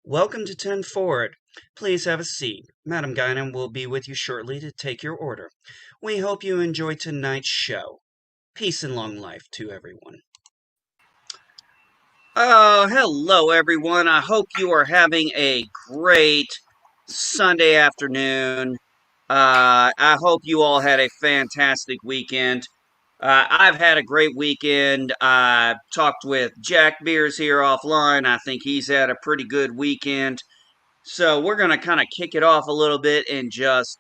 Welcome to 10 Forward. Please have a seat. Madam Guinan will be with you shortly to take your order. We hope you enjoy tonight's show. Peace and long life to everyone. Oh, hello everyone. I hope you are having a great Sunday afternoon. I hope you all had a fantastic weekend. I've had a great weekend. I talked with Jack Beers here offline. I think he's had a pretty good weekend. So we're going to kind of kick it off a little bit and just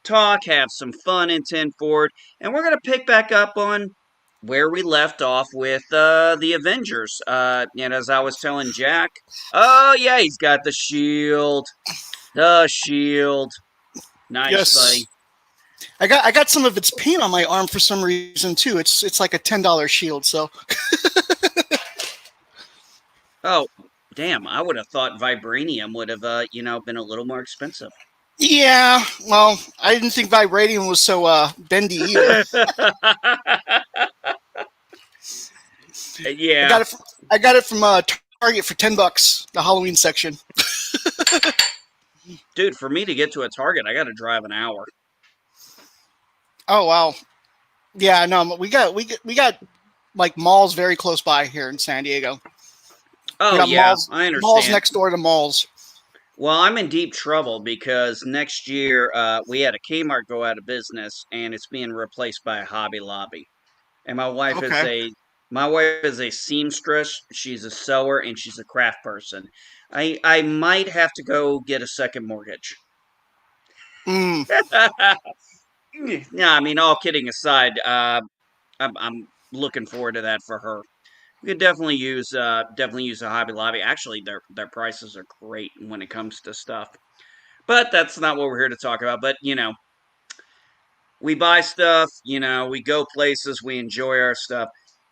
talk, have some fun in 10 Forward, and we're going to pick back up on where we left off with the Avengers. And as I was telling Jack, oh yeah, he's got the shield. The shield. Nice, Yes, buddy. I got some of its paint on my arm for some reason too. It's like a $10 shield. So Oh, damn, I would have thought vibranium would have been a little more expensive. yeah, well, I didn't think vibranium was so bendy either. I Yeah. got it. I got it from Target for $10, the Halloween section. Dude, for me to get to a Target, I got to drive an hour. Oh wow, yeah, no, we got like malls very close by here in San Diego. We Oh got yeah, malls I malls understand. next door to malls. Well, I'm in deep trouble because next year we had a Kmart go out of business and it's being replaced by a Hobby Lobby. And Okay. my wife is a seamstress, she's a sewer, and she's a craft person. I might have to go get a second mortgage. Mm. No, I mean all kidding aside, I'm looking forward to that for her. We could definitely use a Hobby Lobby. Actually, their prices are great when it comes to stuff. But that's not what we're here to talk about. But, we buy stuff, we go places, we enjoy our stuff.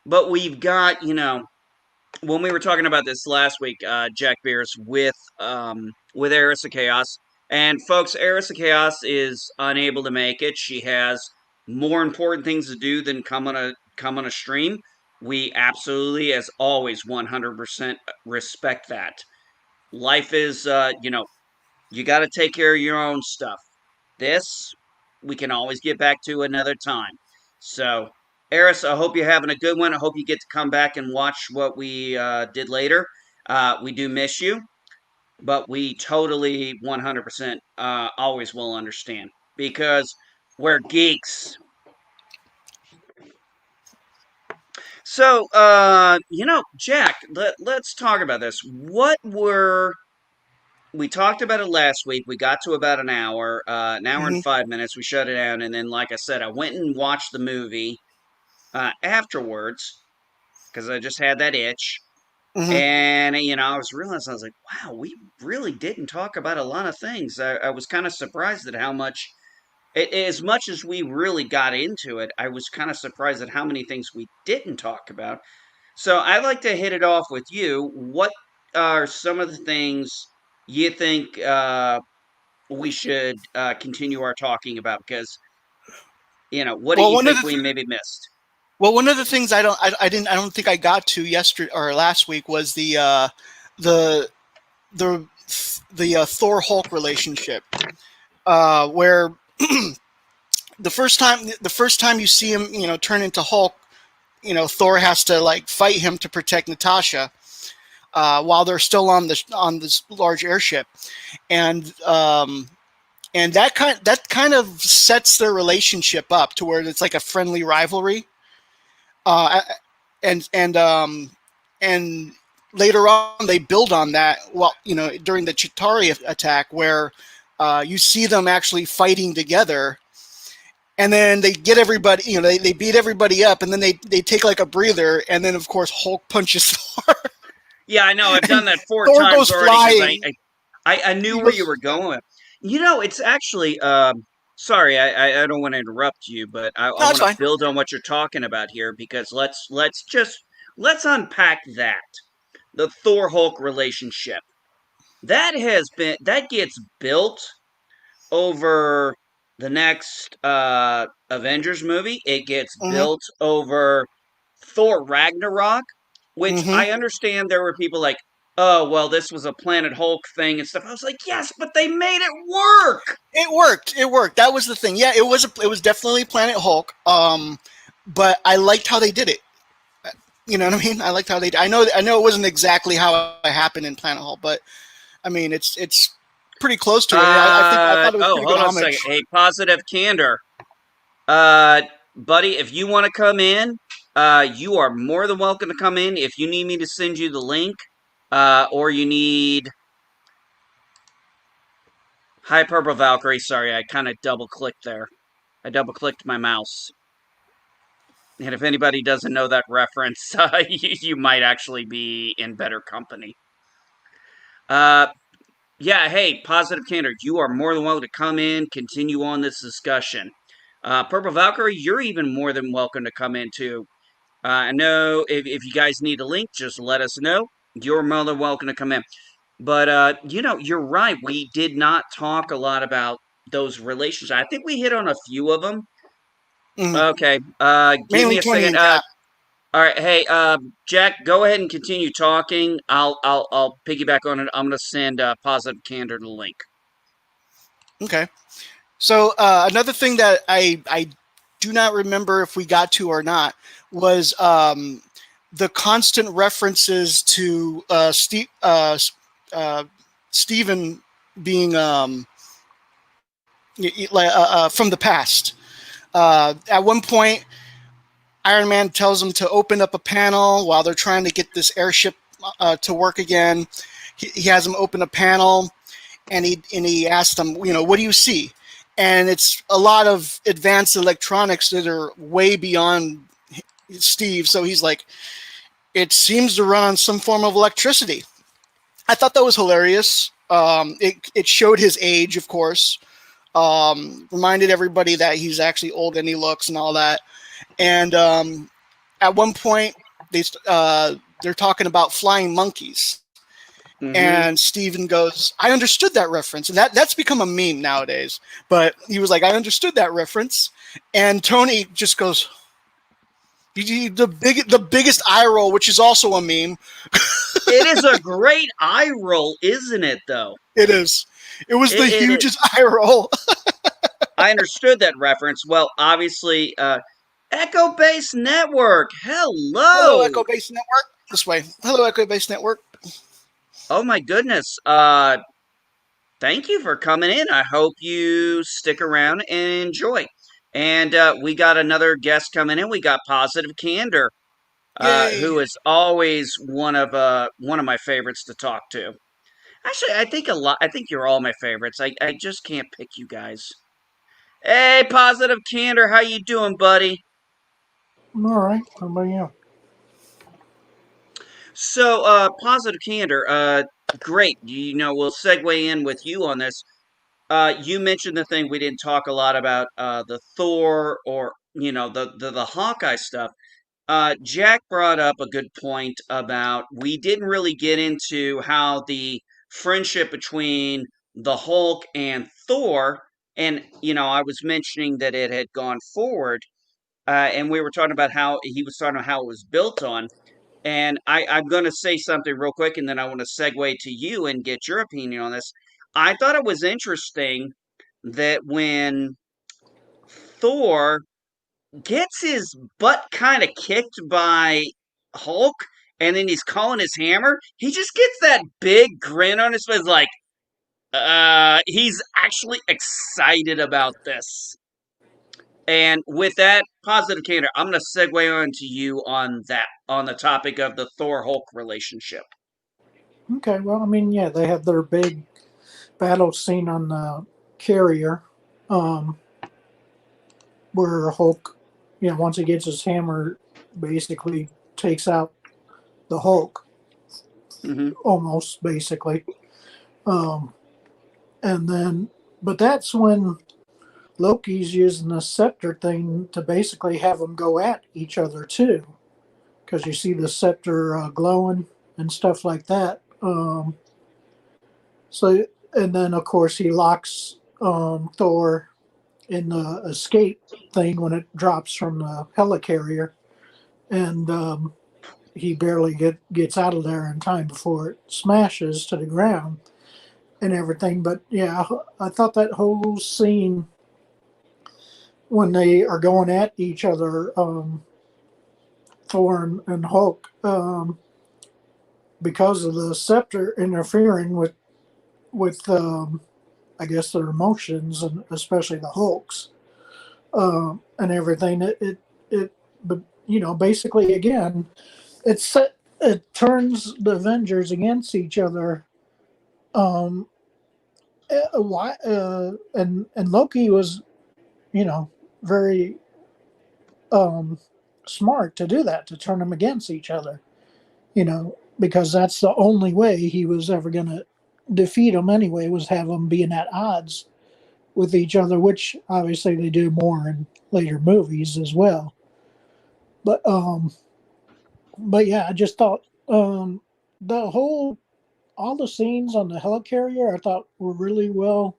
But we've got, when we were talking about this last week, Jack Beers with Eris of Chaos. And folks, Eris of Chaos is unable to make it. She has more important things to do than come on a stream. We absolutely, as always, 100% respect that. Life is, you got to take care of your own stuff. This, we can always get back to another time. So, Eris, I hope you're having a good one. I hope you get to come back and watch what we did later. We do miss you, but we totally 100% always will understand because we're geeks. So, Jack, let's talk about this. What were we talked about it last week. We got to about an hour and Hmm. 5 minutes. We shut it down, and then, like I said, I went and watched the movie afterwards because I just had that itch. Hmm. And I was realizing I was like, wow, we really didn't talk about a lot of things. I was kind of surprised at how as much as we really got into it, I was kind of surprised at how many things we didn't talk about. So I'd like to hit it off with you. What are some of the things you think we should continue our talking about? Because what do Well, you one of think the we maybe missed? one of the things I don't think I got to yesterday or last week was the the Thor Hulk relationship, where the first time you see him, turn into Hulk, Thor has to like fight him to protect Natasha, while they're still on this large airship, and that kind of sets their relationship up to where it's like a friendly rivalry, uh, and and um, and later on they build on that. Well, during the Chitauri attack, where you see them actually fighting together, and then they get everybody, they beat everybody up, and then they take like a breather, and then of course Hulk punches Thor, Yeah, I know. I've and done that four Thor times goes already because flying. I knew He where you goes, were going with. It's actually. Sorry, I don't want to interrupt you, but I no, it's want to fine. build on what you're talking about here because let's unpack that the Thor Hulk relationship that gets built over the next Avengers movie. It gets Hmm. built over Thor Ragnarok, which Hmm. I understand there were people like, oh well, this was a Planet Hulk thing and stuff. I was like, yes, but they made it work. It worked. It worked. That was the thing. Yeah, it was definitely Planet Hulk. But I liked how they did it. You know what I mean? I liked how they. I know it wasn't exactly how it happened in Planet Hulk, but I mean it's pretty close to it. I think I thought it was Oh, pretty good hold on a second. homage. Hey, positive candor. Buddy, if you want to come in, you are more than welcome to come in. If you need me to send you the link, or you need Hi Purple Valkyrie. Sorry, I kind of double clicked there. I double clicked my mouse. And if anybody doesn't know that reference, you might actually be in better company. Uh, yeah, hey, Positive Candor, you are more than welcome to come in, continue on this discussion. Purple Valkyrie, you're even more than welcome to come in too. I know if you guys need a link, just let us know. You're more than welcome to come in. But, you're right. We did not talk a lot about those relationships. I think we hit on a few of them. Mm, Okay, give me mainly a Tony second. and Cap. All right, hey, Jack, go ahead and continue talking. I'll piggyback on it. I'm gonna send Positive Candor the link. Okay. So another thing that I do not remember if we got to or not was the constant references to Stephen being from the past. At one point, Iron Man tells him to open up a panel while they're trying to get this airship to work again. He has him open a panel, and he asked him, what do you see? And it's a lot of advanced electronics that are way beyond Steve. So he's like, it seems to run on some form of electricity. I thought that was hilarious. It showed his age, of course. Reminded everybody that he's actually older than he looks and all that. And at one point, they're talking about flying monkeys. Mm-hmm. And Steven goes, I understood that reference. And that's become a meme nowadays. But he was like, I understood that reference. And Tony just goes, the biggest eye roll, which is also a meme. It is a great eye roll, isn't it? Though It is. It was the it hugest eye roll. I understood that reference. Well, obviously, Echo Base Network. Hello, Hello. Echo Base Network. This way. Hello, Echo Base Network. Oh my goodness. Thank you for coming in. I hope you stick around and enjoy. And we got another guest coming in. We got Positive Candor, Yay. who is always one of my favorites to talk to. Actually, I think a lot. I think you're all my favorites. I just can't pick you guys. Hey, Positive Candor, how you doing, buddy? I'm all right. How about you? So, Positive Candor, great. We'll segue in with you on this. You mentioned the thing we didn't talk a lot about, the Thor or the Hawkeye stuff. Jack brought up a good point about we didn't really get into how the friendship between the Hulk and Thor, and I was mentioning that it had gone forward, and we were talking about how he was talking about how it was built on. And I'm going to say something real quick, and then I want to segue to you and get your opinion on this. I thought it was interesting that when Thor gets his butt kind of kicked by Hulk, and then he's calling his hammer, he just gets that big grin on his face, like, he's actually excited about this. And with that positive candor, I'm going to segue on to you on the topic of the Thor Hulk relationship. Okay, well, I mean, yeah, they have their big battle scene on the carrier, um, where Hulk, once he gets his hammer, basically takes out the Hulk, Mm-hmm. almost basically. Um, and then, but that's when Loki's using the scepter thing to basically have them go at each other too, because you see the scepter glowing and stuff like that. So, and then of course he locks Thor in the escape thing when it drops from the helicarrier, and he barely gets out of there in time before it smashes to the ground and everything. But yeah, I thought that whole scene when they are going at each other, Thor and Hulk, because of the scepter interfering with I guess their emotions, and especially the Hulk's, and everything. It but basically again, it turns the Avengers against each other. Um, why? And Loki was, you know, very um, smart to do that, to turn them against each other. Because that's the only way he was ever going to defeat them anyway, was have them being at odds with each other, which obviously they do more in later movies as well. But but yeah, I just thought the whole all the scenes on the helicarrier I thought were really well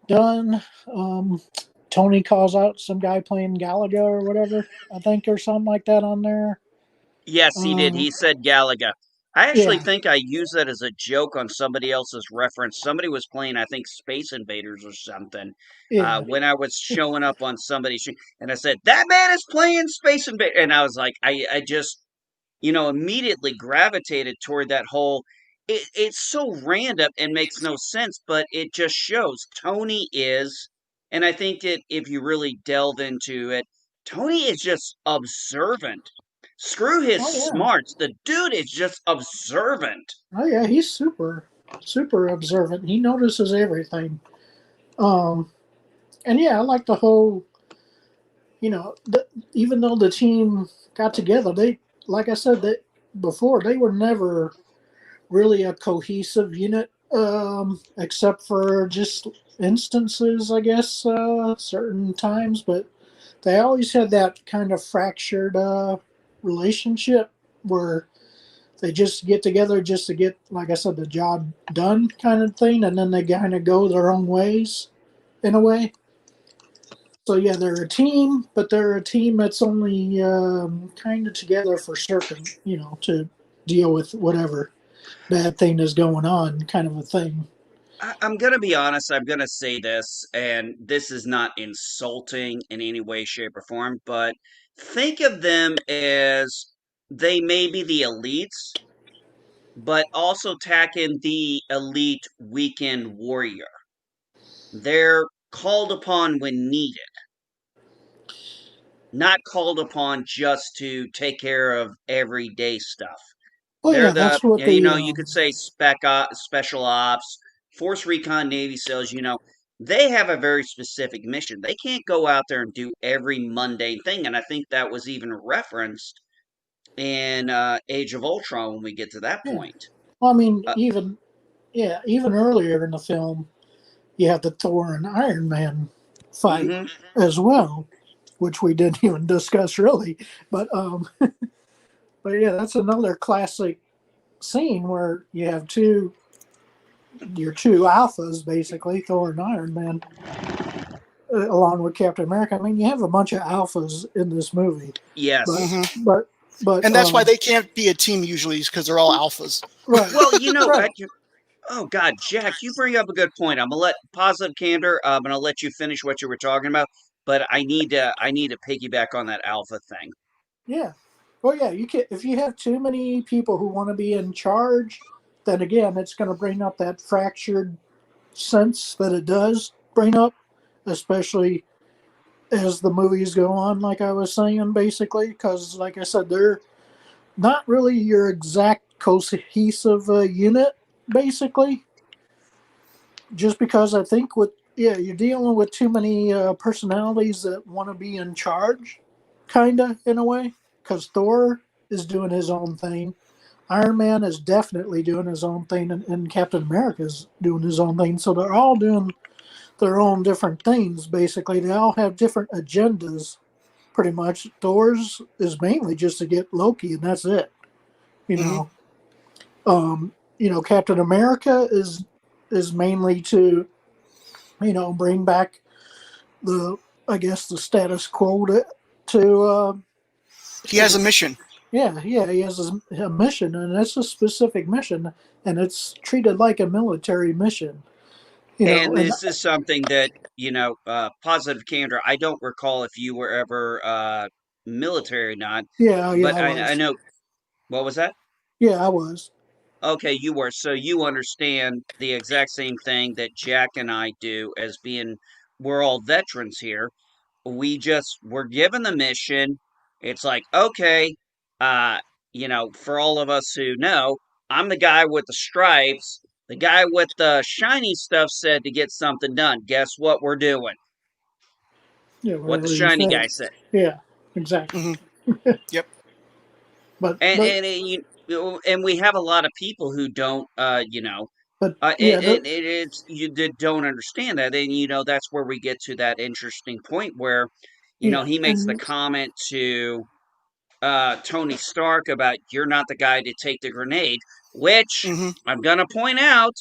done. Um, Tony calls out some guy playing Galaga or whatever, I think, or something like that on there. Yes, he did. Um, He said Galaga. I actually yeah, think I used that as a joke on somebody else's reference. Somebody was playing, I think, Space Invaders or something, yeah. when I was showing up on somebody's, and I said, "That man is playing Space Invaders," and I was like, I just, immediately gravitated toward that whole. It's so random and makes no sense, but it just shows Tony is, and I think that if you really delve into it, Tony is just observant. Screw his Oh yeah. smarts. The dude is just observant. Oh yeah. He's super observant. He notices everything. Um, and yeah, I like the whole. Even though the team got together, they, like I said, that before, they were never really a cohesive unit, except for just instances, I guess, certain times. But they always had that kind of fractured relationship where they just get together just to get, like I said, the job done, kind of thing, and then they kind of go their own ways in a way. So yeah, they're a team, but they're a team that's only kind of together for certain, to deal with whatever bad thing is going on, kind of a thing. I'm going to be honest. I'm going to say this, and this is not insulting in any way, shape, or form, but think of them as they may be the elites, but also tack in the elite weekend warrior. They're called upon when needed, not called upon just to take care of everyday stuff. Well, They're yeah, the, that's what you could say special ops, Force Recon, Navy SEALs, they have a very specific mission. They can't go out there and do every mundane thing. And I think that was even referenced in Age of Ultron when we get to that yeah. point. Well, I mean, Uh, even earlier in the film, you have the Thor and Iron Man fight hmm as well, which we didn't even discuss really. But but yeah, that's another classic scene where you have your two alphas, basically, Thor and Iron Man, along with Captain America. I mean, you have a bunch of alphas in this movie, but Yes. Hmm. but but And that's why they can't be a team usually, because they're all alphas. right, Well, right, oh God, Jack, you bring up a good point. I'm gonna let positive candor. I'm gonna let you finish what you were talking about, but I need to piggyback on that alpha thing. yeah. Well, yeah, you can. If you have too many people who want to be in charge, then again, it's going to bring up that fractured sense that it does bring up, especially as the movies go on. Like I was saying, basically, because like I said, they're not really your exact cohesive unit, basically. Just because I think you're dealing with too many personalities that want to be in charge, kinda in a way. Because Thor is doing his own thing, Iron Man is definitely doing his own thing, and Captain America is doing his own thing. So they're all doing their own different things. Basically, they all have different agendas. Pretty much, Thor's is mainly just to get Loki, and that's it. You Hmm. know, Captain America is mainly to bring back the I guess the status quo to He has a mission. yeah, he has a mission, and it's a specific mission, and it's treated like a military mission, And and this is something that, positive candor. I don't recall if you were ever military or not, yeah, yeah, but I I was, know. What was that? yeah, I was, Okay, you were. So you understand the exact same thing that Jack and I do as being, we're all veterans here. We just, we're given the mission. It's like, okay, uh, for all of us who know, I'm the guy with the stripes. The guy with the shiny stuff said to get something done. Guess what we're doing? yeah, What the whatever he shiny said, guy said. yeah, exactly. Hmm. Yep. But And but and we have a lot of people who don't, but it, yeah, it, it, it's you that don't understand that, and that's where we get to that interesting point where, yeah, he makes the and comment to Tony Stark about you're not the guy to take the grenade, which Hmm. I'm gonna point out.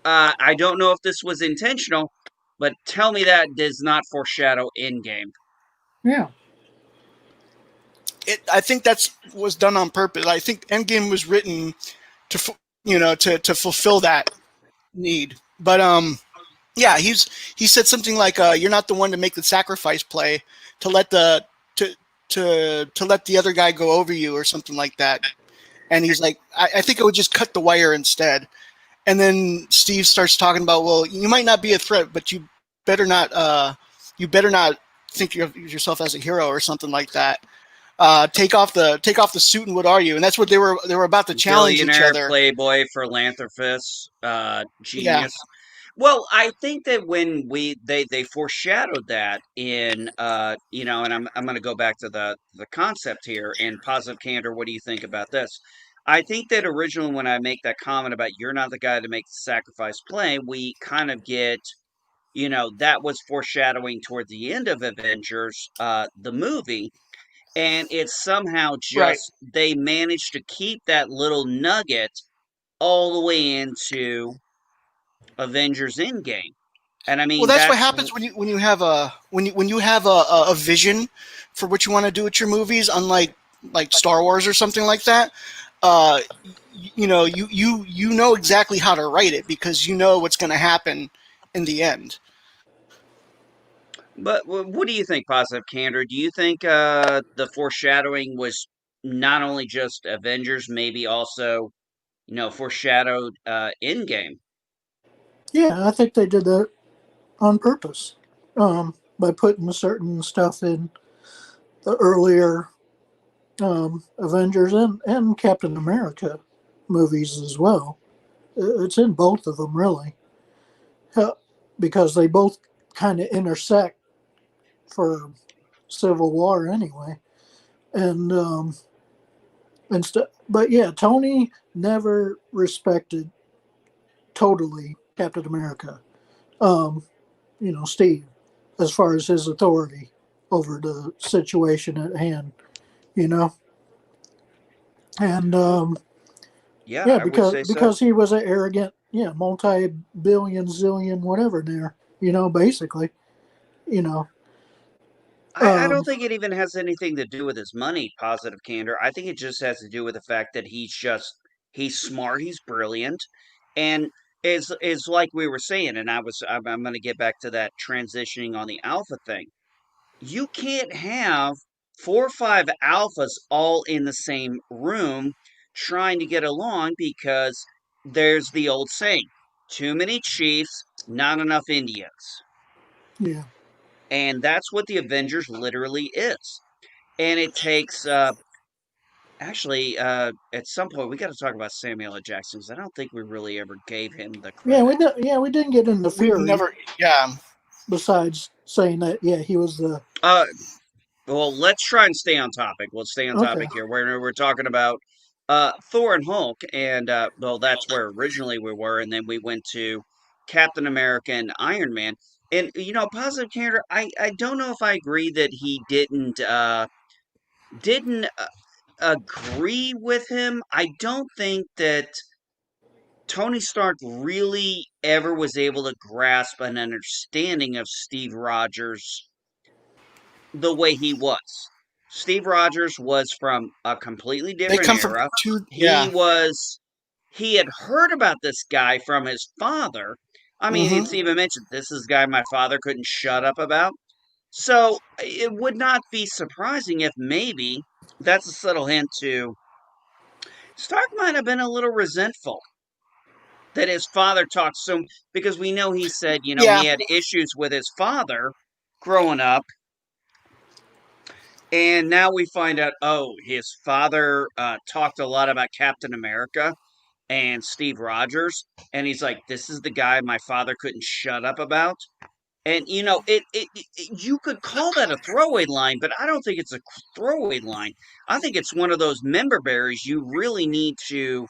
I don't know if this was intentional, but tell me that does not foreshadow Endgame. yeah, I think that's was done on purpose. I think Endgame was written to fulfill that need. But yeah, he said something like, "You're not the one to make the sacrifice play to let the to to let the other guy go over you or something like that." And he's like, I think I would just cut the wire instead. And then Steve starts talking about, well, you might not be a threat, but better not you better not think of yourself as a hero or something like that. Take off the suit and what are you? And that's what they were about to challenge each Billionaire, other. playboy, philanthropist, Yeah. genius. Well, I think that when they foreshadowed that in, and I'm going to go back to the concept here in positive candor. What do you think about this? I think that originally when I make that comment about you're not the guy to make the sacrifice play, we kind of get, that was foreshadowing toward the end of Avengers, the movie, and it's somehow Right. just they managed to keep that little nugget all the way into Avengers Endgame. And I Well, mean that's what that's happens when you have when you have a vision for what you want to do with your movies, unlike like Star Wars or something like that. Uh, you know exactly how to write it because you know what's going to happen in the end. but what do you think, positive candor? Do you think the foreshadowing was not only just Avengers, maybe also, foreshadowed Endgame? yeah, I think they did that on purpose, by putting certain stuff in the earlier Avengers and Captain America movies as well. It's in both of them really, because they both kind of intersect for Civil War anyway, and stuff. But yeah, Tony never respected totally Captain America. Um, Steve, as far as his authority over the situation at hand. You know, and Yeah, yeah, I would say so. because he was an arrogant, yeah, multi-billion, zillion, whatever there. Basically, you know, I don't um, think it even has anything to do with his money, positive candor. I think it just has to do with the fact that he's smart, he's brilliant, and is like we were saying, and I'm going to get back to that transitioning on the alpha thing. You can't have 4 or 5 alphas all in the same room trying to get along because there's the old saying, too many chiefs, not enough Indians. yeah, And that's what the Avengers literally is. And it takes, actually, at some point, we got to talk about Samuel L. Jackson because I don't think we really ever gave him the yeah, credit. we didn't get into We've Fury never, yeah, besides saying that, yeah, he was the Uh, well, let's try and stay on topic. Let's stay on okay, topic here. We're talking about Thor and Hulk, and well, that's where originally we were, and then we went to Captain America and Iron Man. And positive candor, I don't know if I agree that he didn't agree with him. I don't think that Tony Stark really ever was able to grasp an understanding of Steve Rogers the way he was. Steve Rogers was from a completely They different come from era. two. He Yeah. was he had heard about this guy from his father. I mean, Mm-hmm. it's even mentioned this is a guy my father couldn't shut up about. So it would not be surprising if maybe that's a subtle hint to Stark might have been a little resentful that his father talked so because we know he said, he Yeah. had issues with his father growing up. And now we find out, oh, his father talked a lot about Captain America and Steve Rogers. And he's like, this is the guy my father couldn't shut up about. And, you could call that a throwaway line, but I don't think it's a throwaway line. I think it's one of those member berries you really need to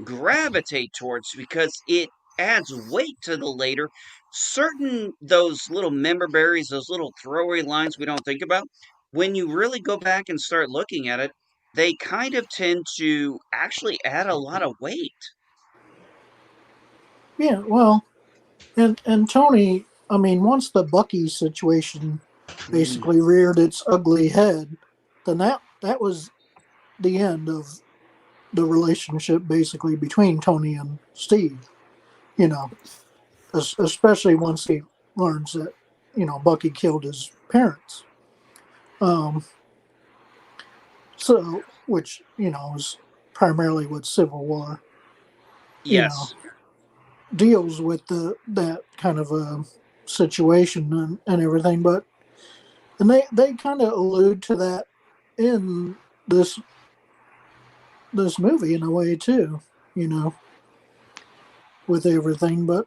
gravitate towards because it adds weight to the later. Certain those little member berries, those little throwaway lines we don't think about, when you really go back and start looking at it, they kind of tend to actually add a lot of weight. Yeah, well, and Tony, I mean, once the Bucky situation Mm, basically reared its ugly head, then that was the end of the relationship basically between Tony and Steve. You know, especially once he learns that Bucky killed his parents. Um, so which is primarily what Civil War you know yes, deals with that kind of a situation and everything, but and they kind of allude to that in this movie in a way too, you know, with everything. But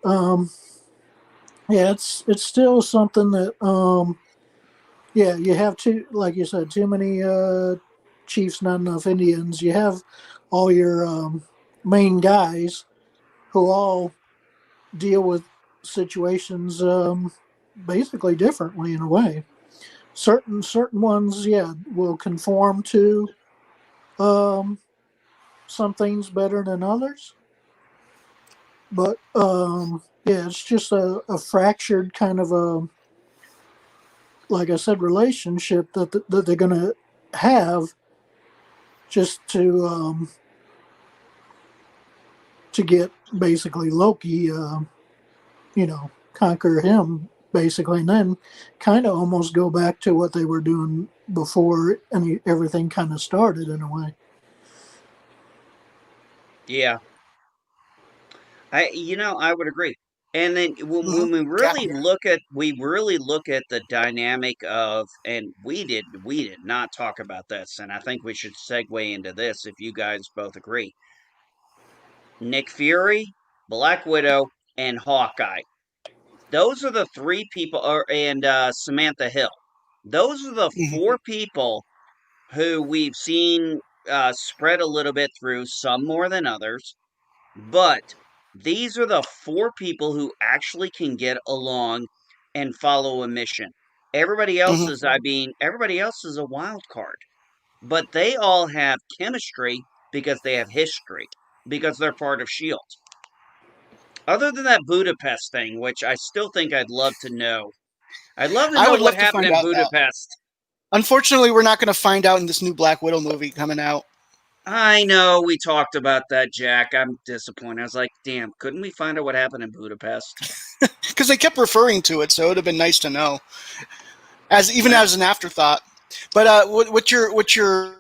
yeah, it's still something that yeah, you have too, like you said, too many chiefs, not enough Indians. You have all your main guys who all deal with situations basically differently in a way. Certain ones, yeah, will conform to um, some things better than others. But yeah, it's just a fractured kind of a, like I said, relationship that they're gonna have just to get basically Loki, conquer him basically, and then kind of almost go back to what they were doing before everything kind of started in a way. yeah, I would agree. And then Mm-hmm. when we Yeah. really look at the dynamic of, and we did not talk about this, and I think we should segue into this if you guys both agree. Nick Fury, Black Widow, and Hawkeye. Those are the three people, and Samantha Hill. Those are the Mm-hmm. four people who we've seen spread a little bit through, some more than others. But these are the four people who actually can get along and follow a mission. Mm-hmm. Everybody else is a wild card. But they all have chemistry because they have history, because they're part of S.H.I.E.L.D. Other than that Budapest thing, which I still think I'd love to know. I'd love to I know would what love to happened find in out that. Budapest. Unfortunately, we're not going to find out in this new Black Widow movie coming out I know we talked about that, Jack. I'm disappointed. I was like, damn, couldn't we find out what happened in Budapest? because they kept referring to it, so it would have been nice to know, as even Well, as an afterthought. But what's your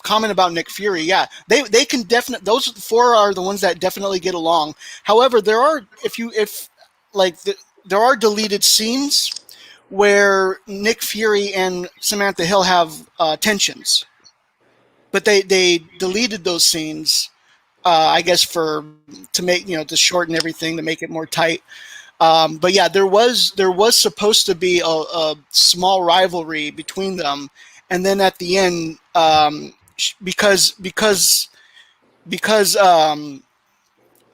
comment about Nick Fury? Yeah, they can definitely, those four are the ones that definitely get along. However, there are, if like there are deleted scenes where Nick Fury and Samantha Hill have tensions, but they deleted those scenes. I guess for to make to shorten everything to make it more tight. But yeah, there was supposed to be a small rivalry between them, and then at the end, because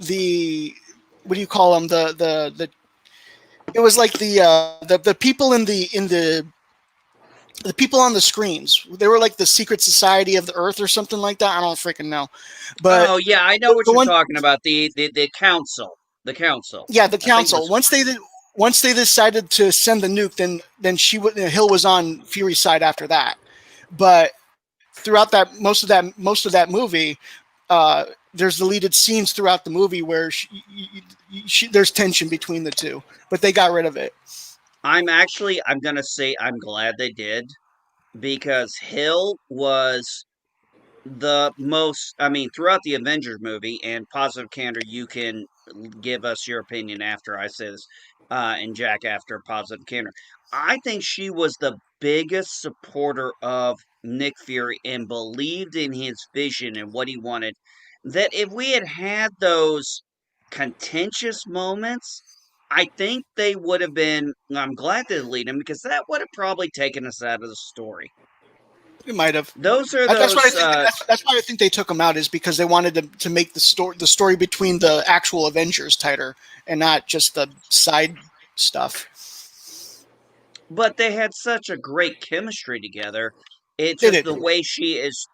the what do you call them, the it was like the people the people on the screens, they were like the secret society of the earth or something like that. I don't freaking know, but oh yeah, I know what the you're one, talking about. The council. The council. yeah, the I think it council. was. Once they decided to send the nuke, then Hill was on Fury's side after that. But throughout that most of that movie, uh, there's deleted scenes throughout the movie where there's tension between the two, but they got rid of it. I'm gonna say I'm glad they did because Hill was the most. I mean, throughout the Avengers movie and Positive Candor, you can give us your opinion after I say this, and Jack after Positive Candor. I think she was the biggest supporter of Nick Fury and believed in his vision and what he wanted. That if we had had those contentious moments, I think they would have been. I'm glad they deleted him because that would have probably taken us out of the story. It might have. Those are That's why I those. think that's why I think they took him out, is because they wanted to make the story between the actual Avengers tighter and not just the side stuff. But they had such a great chemistry together. It's They just did. the way she is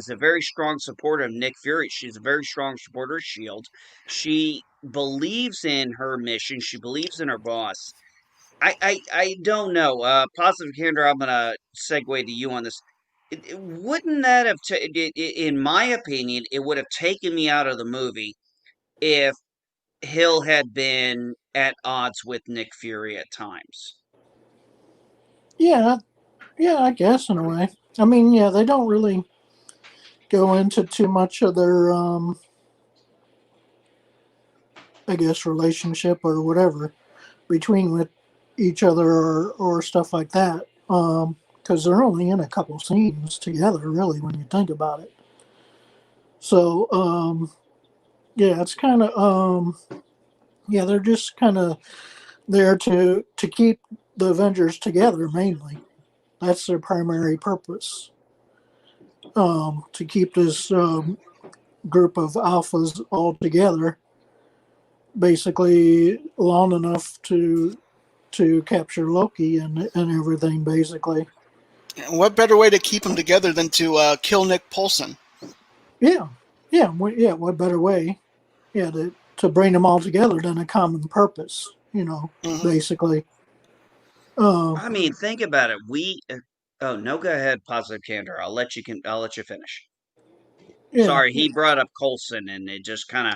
a very strong supporter of Nick Fury. She's a very strong supporter of Shield. She believes in her mission. She believes in her boss. I don't know. Positive Candor, I'm gonna segue to you on this. Wouldn't that have, in my opinion, it would have taken me out of the movie if Hill had been at odds with Nick Fury at times. Yeah, yeah, I guess in a way. I mean, yeah, they don't really go into too much of their, I guess, relationship or whatever between with each other or stuff like that. Because they're only in a couple scenes together, really, when you think about it. So, yeah, it's kind of, yeah, they're just kind of there to keep the Avengers together mainly. That's their primary purpose. To keep this group of alphas all together, basically long enough to capture Loki and everything, basically. And what better way to keep them together than to kill Nick Polson? Yeah, yeah, yeah. What better way? Yeah, to bring them all together than a common purpose. Hmm. Basically. Um, I mean, think about it. Oh no, go ahead, Positive Candor. I'll let you finish. yeah, Sorry, he brought up Colson, and it just kind of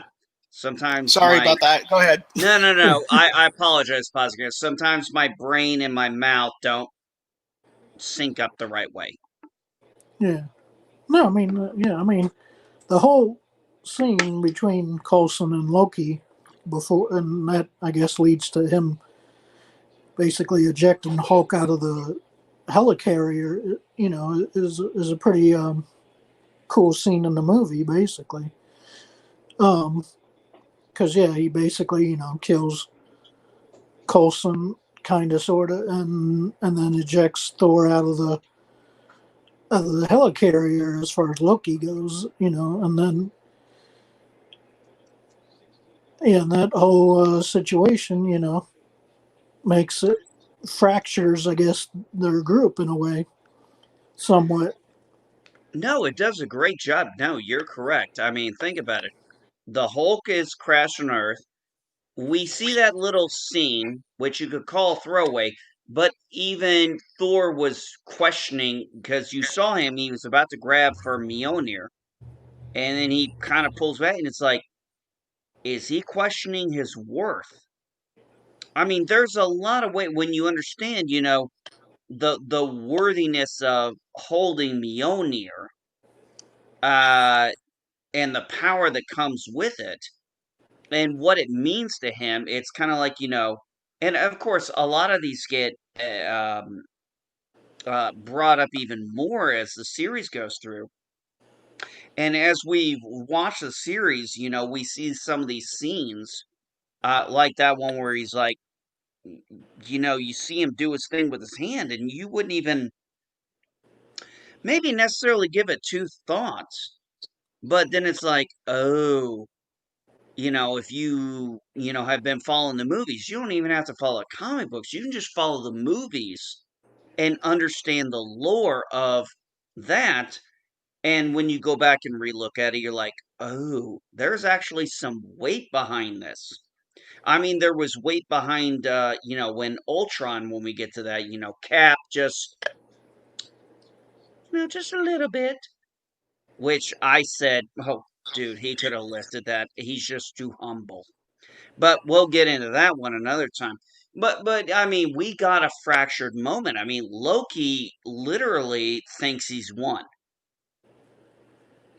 sometimes Sorry my about that. Go ahead. no. I apologize, Positive. Sometimes my brain and my mouth don't sync up the right way. yeah. No, I mean, yeah, I mean, the whole scene between Coulson and Loki before, and that I guess leads to him basically ejecting Hulk out of the helicarrier. Is a pretty cool scene in the movie, basically. Um, because yeah, he basically kills Coulson, kind of, sort of, and then ejects Thor out of the helicarrier as far as Loki goes. And then yeah, and that whole situation, makes it fractures, I guess, their group in a way, somewhat. No, it does a great job. No, you're correct. I mean, think about it. The Hulk is crashing Earth. We see that little scene, which you could call throwaway, but even Thor was questioning because you saw him, he was about to grab for Mjolnir, and then he kind of pulls back, and it's like, is he questioning his worth? I mean, there's a lot of way when you understand, the worthiness of holding Mjolnir, uh, and the power that comes with it, and what it means to him. It's kind of like, and of course, a lot of these get brought up even more as the series goes through. And as we watch the series, we see some of these scenes, like that one where he's like, you see him do his thing with his hand, and you wouldn't even maybe necessarily give it two thoughts. But then it's like, oh, if you have been following the movies, you don't even have to follow comic books. You can just follow the movies and understand the lore of that. And when you go back and relook at it, you're like, oh, there's actually some weight behind this. I mean, there was weight behind, when Ultron, when we get to that, Cap just No, just a little bit. Which I said, oh, dude, he could have lifted that. He's just too humble. But we'll get into that one another time. But I mean, we got a fractured moment. I mean, Loki literally thinks he's won.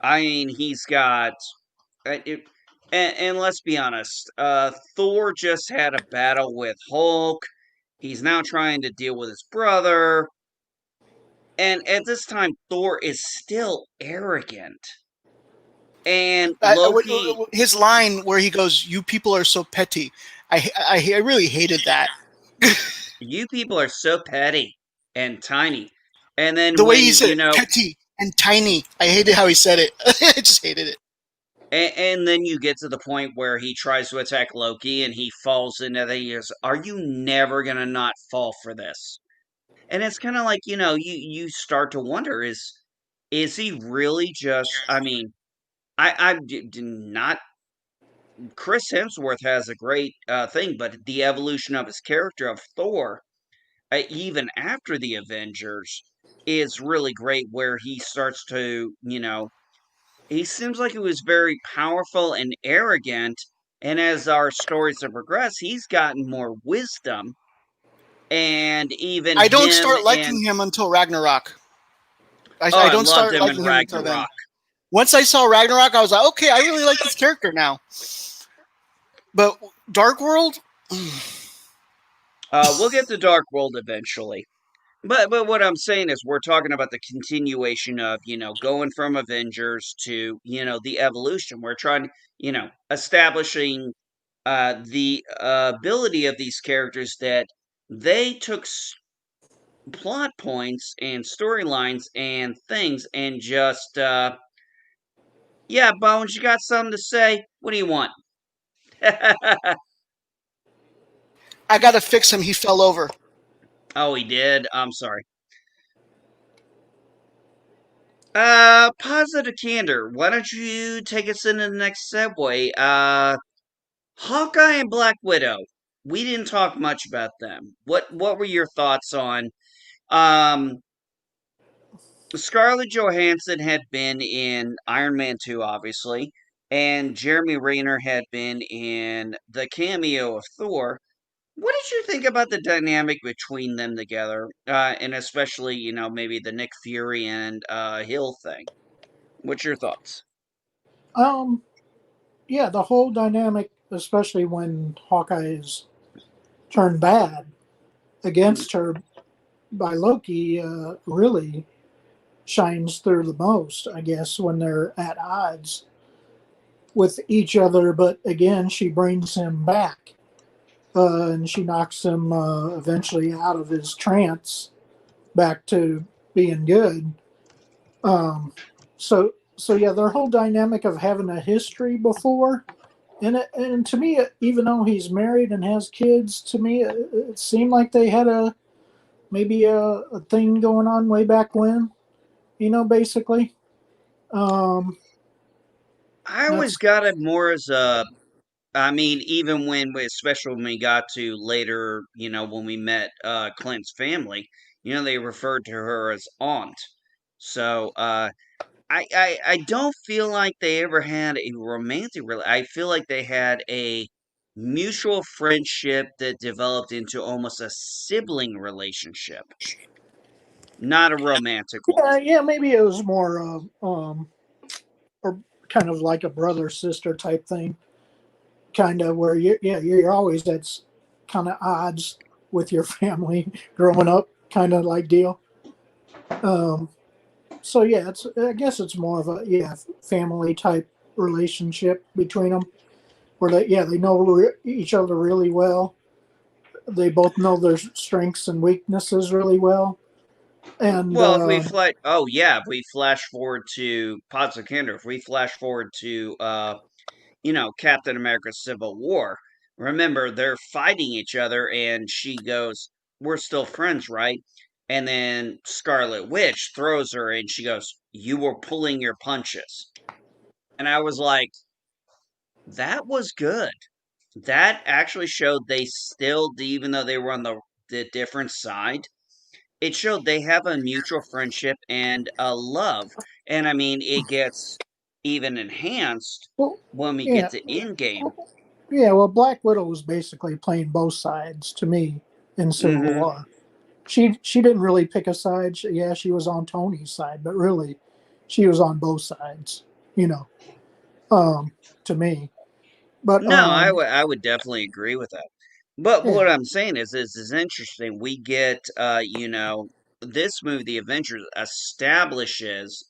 I mean, he's got it, and let's be honest, Thor just had a battle with Hulk. He's now trying to deal with his brother, and at this time, Thor is still arrogant. And Loki, His line where he goes, "You people are so petty." I really hated that. you people are so petty and tiny. And then The way he when said it, petty and tiny. I hated how he said it. I just hated it. and then you get to the point where he tries to attack Loki and he falls into the years. Are you never gonna not fall for this? And it's kind of like you start to wonder is he really just? I mean, I not Chris Hemsworth has a great thing, but the evolution of his character of Thor, even after the Avengers, is really great. Where he starts to, he seems like he was very powerful and arrogant. And as our stories have progressed, he's gotten more wisdom. And even I don't him start and liking him until Ragnarok. oh, I I don't loved start him in liking him until then. Ragnarok. Once I saw Ragnarok, I was like, okay, I really like this character now. But Dark World, We'll get to Dark World eventually. But what I'm saying is we're talking about the continuation of, going from Avengers to, the evolution. We're trying, establishing the ability of these characters that they took plot points and storylines and things and just yeah, Bones, you got something to say? What do you want? I gotta fix him. He fell over. Oh, he did. I'm sorry. Positive candor. Why don't you take us into the next segue? Hawkeye and Black Widow. We didn't talk much about them. What were your thoughts on um Scarlett Johansson had been in Iron Man 2, obviously, and Jeremy Renner had been in the cameo of Thor. What did you think about the dynamic between them together? And especially, maybe the Nick Fury and Hill thing. What's your thoughts? Um, yeah, the whole dynamic, especially when Hawkeye is turned bad against her by Loki, really shines through the most, I guess, when they're at odds with each other. But again, she brings him back, and she knocks him eventually out of his trance back to being good. So yeah, their whole dynamic of having a history before, and to me, even though he's married and has kids, to me it seemed like they had maybe a thing going on way back when, basically. Um, I always that's got it more as a. I mean, even especially when we got to later, when we met Clint's family, they referred to her as aunt. So, I don't feel like they ever had a romantic I feel like they had a mutual friendship that developed into almost a sibling relationship, not a romantic one. yeah, maybe it was more or kind of like a brother sister type thing, kind of where you're always at kind of odds with your family growing up, kind of like deal. Um, so yeah, it's I guess it's more of a family type relationship between them, where they know each other really well. They both know their strengths and weaknesses really well, and Well, if we flash forward to Pots of Candor, if we flash forward to Captain America Civil War, remember they're fighting each other and she goes, "We're still friends, right?" And then Scarlet Witch throws her and she goes, "You were pulling your punches." And I was like, that was good. That actually showed they still, even though they were on the different side, it showed they have a mutual friendship and a love. And I mean, it gets even enhanced Well, when we get yeah, to Endgame. yeah. Well, Black Widow was basically playing both sides to me in Civil Hmm. War. She didn't really pick a side. Yeah, she was on Tony's side, but really, she was on both sides. You know, um, to me. But No, I would definitely agree with that. But what yeah, I'm saying is interesting. We get this movie, The Avengers, establishes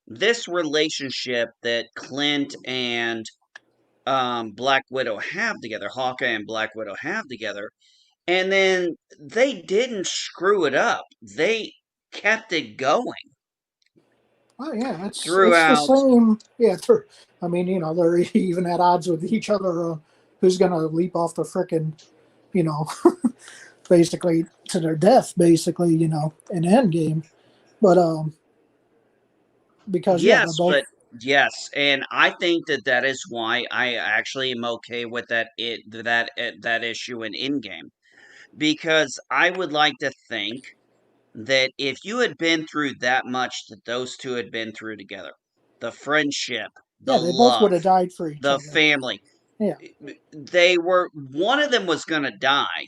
this relationship that Clint and Black Widow have together, Hawkeye and Black Widow have together, and then they didn't screw it up. They kept it going well, yeah, it's the throughout. same. Yeah, I mean, they're even at odds with each other. Who's gonna leap off the frickin', you know, basically to their death, basically, in Endgame. But because yeah, they're Yes, both. but yes, and I think that that is why I actually am okay with that issue in Endgame, because I would like to think that if you had been through that much that those two had been through together, the friendship, Yeah, the they both would love, have died for each the other. family, Yeah, they were one of them was going to die.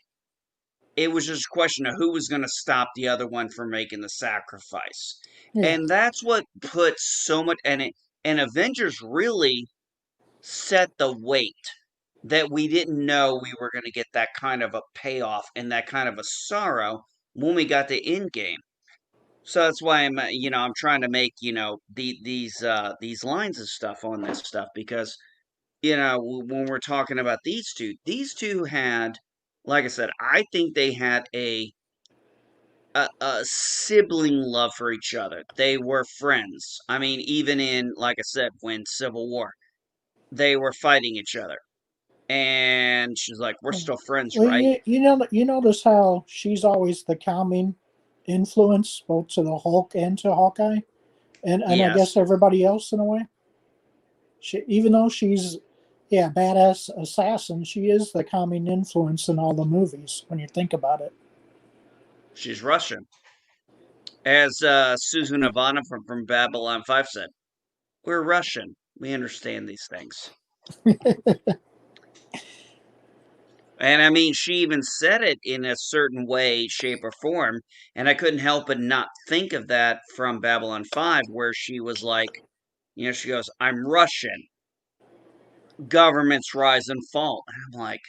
It was just a question of who was going to stop the other one from making the sacrifice. yeah, And that's what put so much and Avengers really set the weight that we didn't know we were going to get that kind of a payoff and that kind of a sorrow when we got to Endgame. So that's why I'm trying to make these lines of stuff on this stuff because when we're talking about these two had, like I said, I think they had a sibling love for each other. They were friends. I mean, even in, like I said, when Civil War, they were fighting each other. And she's like, we're yeah. still friends, Well, right? you notice how she's always the calming influence both to the Hulk and to Hawkeye, and I guess Yes. everybody else in a way. Even though she's, yeah, badass assassin, she is the calming influence in all the movies when you think about it. She's Russian. As Susan Ivana from Babylon 5 said, we're Russian. We understand these things. And I mean, she even said it in a certain way, shape, or form. And I couldn't help but not think of that from Babylon 5, where she was like, she goes, I'm Russian. Governments rise and fall. And I'm like,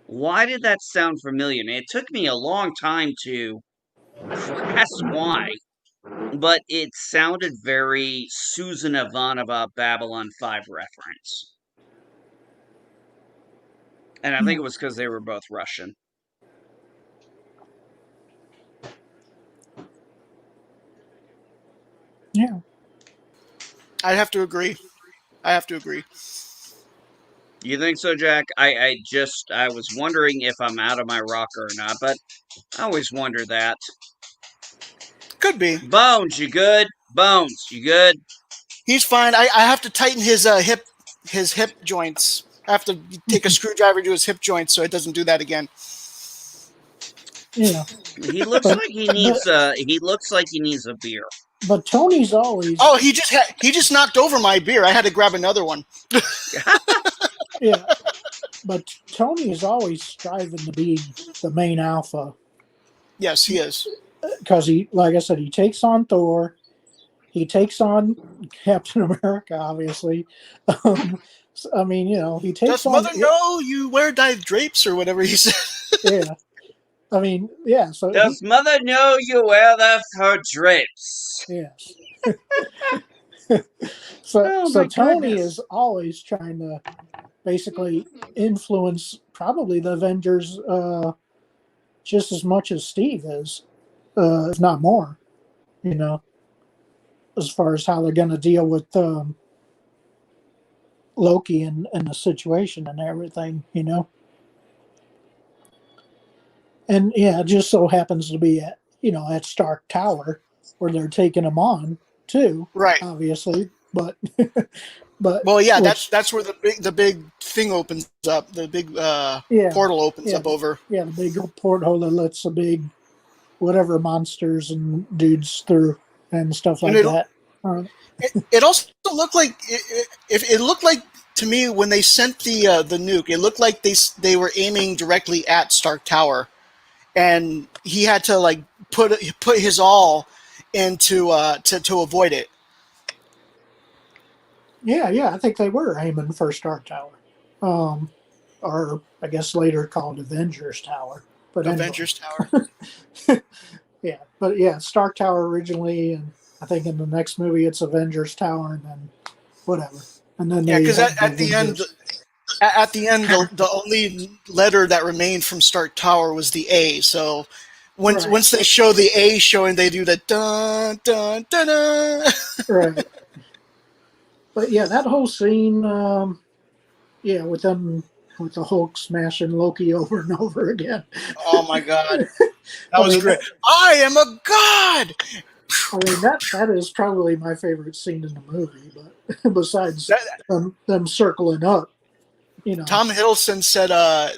why did that sound familiar? And it took me a long time to grasp why, but it sounded very Susan Ivanova Babylon 5 reference. And I think Yeah, it was because they were both Russian. yeah. I'd have to agree. I have to agree. You think so, Jack? I was wondering if I'm out of my rocker or not, but I always wonder that. Could be. Bones, you good? Bones, you good? He's fine. I have to tighten his hip joints. I have to take a screwdriver to his hip joints so it doesn't do that again. Yeah, He looks but like but he looks like he needs a beer. but Tony's always, Oh, he just knocked over my beer. I had to grab another one. yeah, but Tony is always striving to be the main alpha Yes, he is. because he, like I said, he takes on Thor, he takes on Captain America, obviously. I mean, he takes Does on mother it. know you wear dyed drapes or whatever he said? Yeah, I mean, yeah. So Does mother know you wear her drapes? yes. So Oh so my Tony is goodness. always trying to basically influence probably the Avengers just as much as Steve is, if not more. You know, as far as how they're going to deal with Loki and the situation and everything. And yeah, it just so happens to be at Stark Tower where they're taking him on too, Right. obviously. But but Well, yeah, which that's where the big thing opens up. The big yeah portal opens yeah up over. yeah the big porthole that lets the big whatever monsters and dudes through and stuff And like that. it also looked like it looked like to me when they sent the nuke, it looked like they were aiming directly at Stark Tower, and he had to like put his all into to avoid it. Yeah, I think they were aiming for Stark Tower, or I guess later called Avengers Tower. But anyway, Avengers Tower. yeah, but yeah, Stark Tower originally, and I think in the next movie it's Avengers Tower, and then whatever, and then Yeah, they because had the at the end, Avengers. the only letter that remained from Stark Tower was the A. So Right, once they show the A showing, they do the dun dun dun dun. right. But yeah, that whole scene, yeah, with the Hulk smashing Loki over and over again. Oh my god, that I was mean, great. I am a god. that is probably my favorite scene in the movie. But besides That, them circling up, you know, Tom Hiddleston said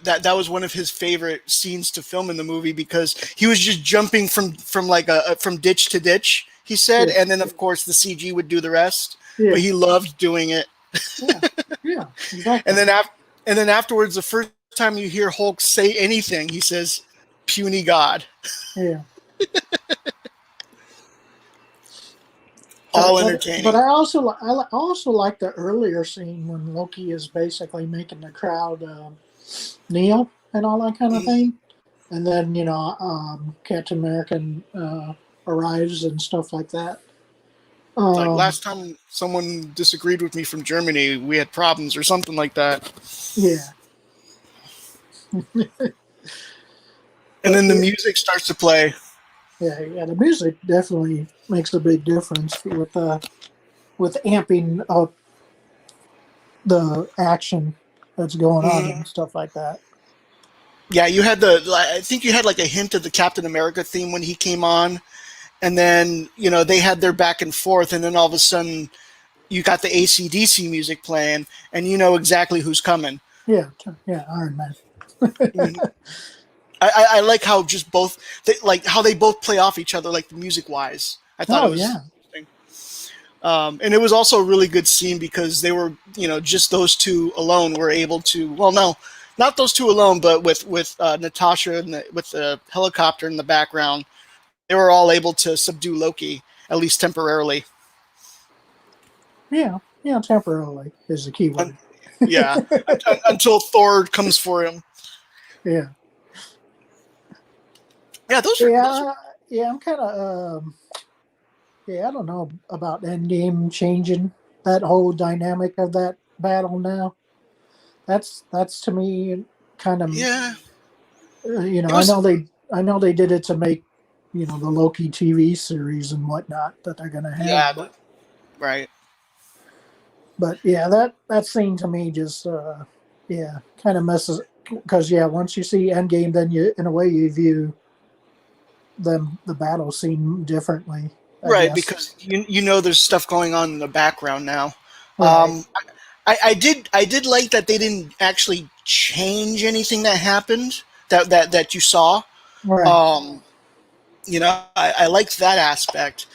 that was one of his favorite scenes to film in the movie because he was just jumping from like from ditch to ditch. He said, yeah, and then of course the CG would do the rest. But yeah, he loved doing it. yeah, yeah, And exactly, then afterwards, the first time you hear Hulk say anything, he says, "Puny God." yeah. All But entertaining. I also like the earlier scene when Loki is basically making the crowd kneel and all that kind of thing, and then Captain America arrives and stuff like that. Like Um, last time someone disagreed with me from Germany, we had problems or something like that. yeah, And but then the music starts to play. yeah, the music definitely makes a big difference with amping up the action that's going on Mhm. and stuff like that. Yeah, I think you had like a hint of the Captain America theme when he came on, and then they had their back and forth, and then all of a sudden you got the AC/DC music playing, and you know exactly who's coming. Yeah, yeah, Iron Man. Mhm. I like how just like how they both play off each other, like music wise. I thought it Oh was yeah, interesting. And it was also a really good scene because they were, just those two alone were able to. Well, no, not those two alone, but with Natasha and with the helicopter in the background, they were all able to subdue Loki at least temporarily. yeah. Temporarily is the key Un- word. yeah, until Thor comes for him. Yeah, Yeah, those are yeah, yeah. I'm kind of yeah. I don't know about Endgame changing that whole dynamic of that battle now. That's to me kind of yeah. It I was know they did it to make the Loki TV series and whatnot that they're gonna yeah, have, right. but yeah, that scene to me just yeah, kind of messes because yeah, once you see Endgame, then you in a way you view the battle scene differently, I Right, guess. because there's stuff going on in the background now. Right, Um, I did like that they didn't actually change anything that happened that you saw. right. Um, I liked that aspect,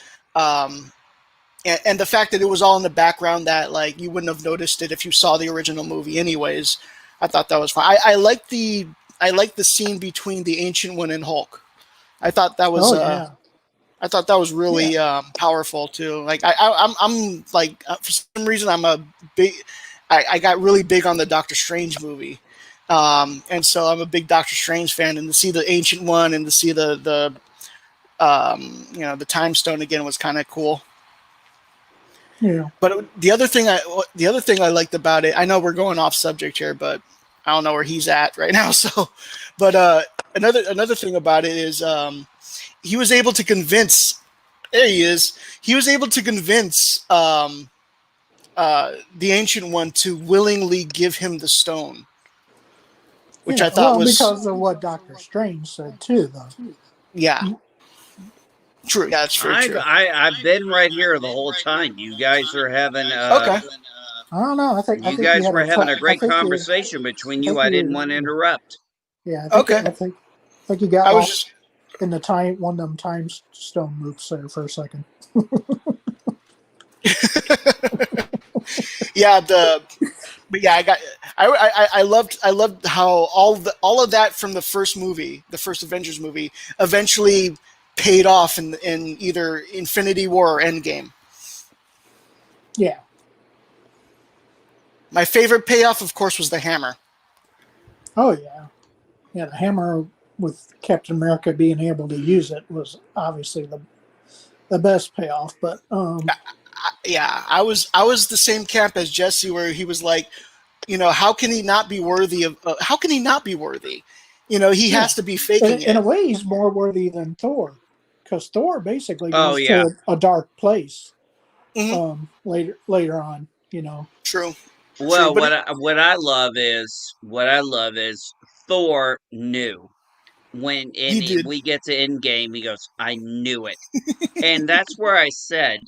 and the fact that it was all in the background that like you wouldn't have noticed it if you saw the original movie anyways. I thought that was fine. I liked the scene between the Ancient One and Hulk. I thought that was Oh yeah, I thought that was yeah, really powerful too. Like I'm like for some reason I'm a big. I got really big on the Doctor Strange movie, and so I'm a big Doctor Strange fan. And to see the Ancient One and to see the Time Stone again was kind of cool. yeah. But the other thing I liked about it, I know we're going off subject here, but I don't know where he's at right now. So, but another thing about it is he was able to convince. There he is. He was able to convince the Ancient One to willingly give him the stone, which Yeah, I thought well, was because of what Doctor Strange said too, though. yeah, true. Yeah, that's very true. I've been right here the whole time. You guys are having Okay. I don't know. I you think you guys had were a having a I great think you conversation between I you. think I didn't want to you interrupt. yeah Okay. I think you got I was lost. just in the time one of them time stone moves there for a second. Yeah, the but yeah, I loved how all of that from the first movie, the first Avengers movie, eventually paid off in either Infinity War or Endgame. Yeah. My favorite payoff, of course, was the hammer. Oh yeah. Yeah. The hammer with Captain America being able to use it was obviously the best payoff. But Yeah, I was the same camp as Jesse, where he was like, how can he not be worthy of? How can he not be worthy? He yeah, has to be faking in it. a way, he's more worthy than Thor, because Thor basically Oh goes yeah. to a dark place Hmm. later on. True, true, Well, but what I love is Thor knew when he did. we get to Endgame. He goes, "I knew it," and that's where I said,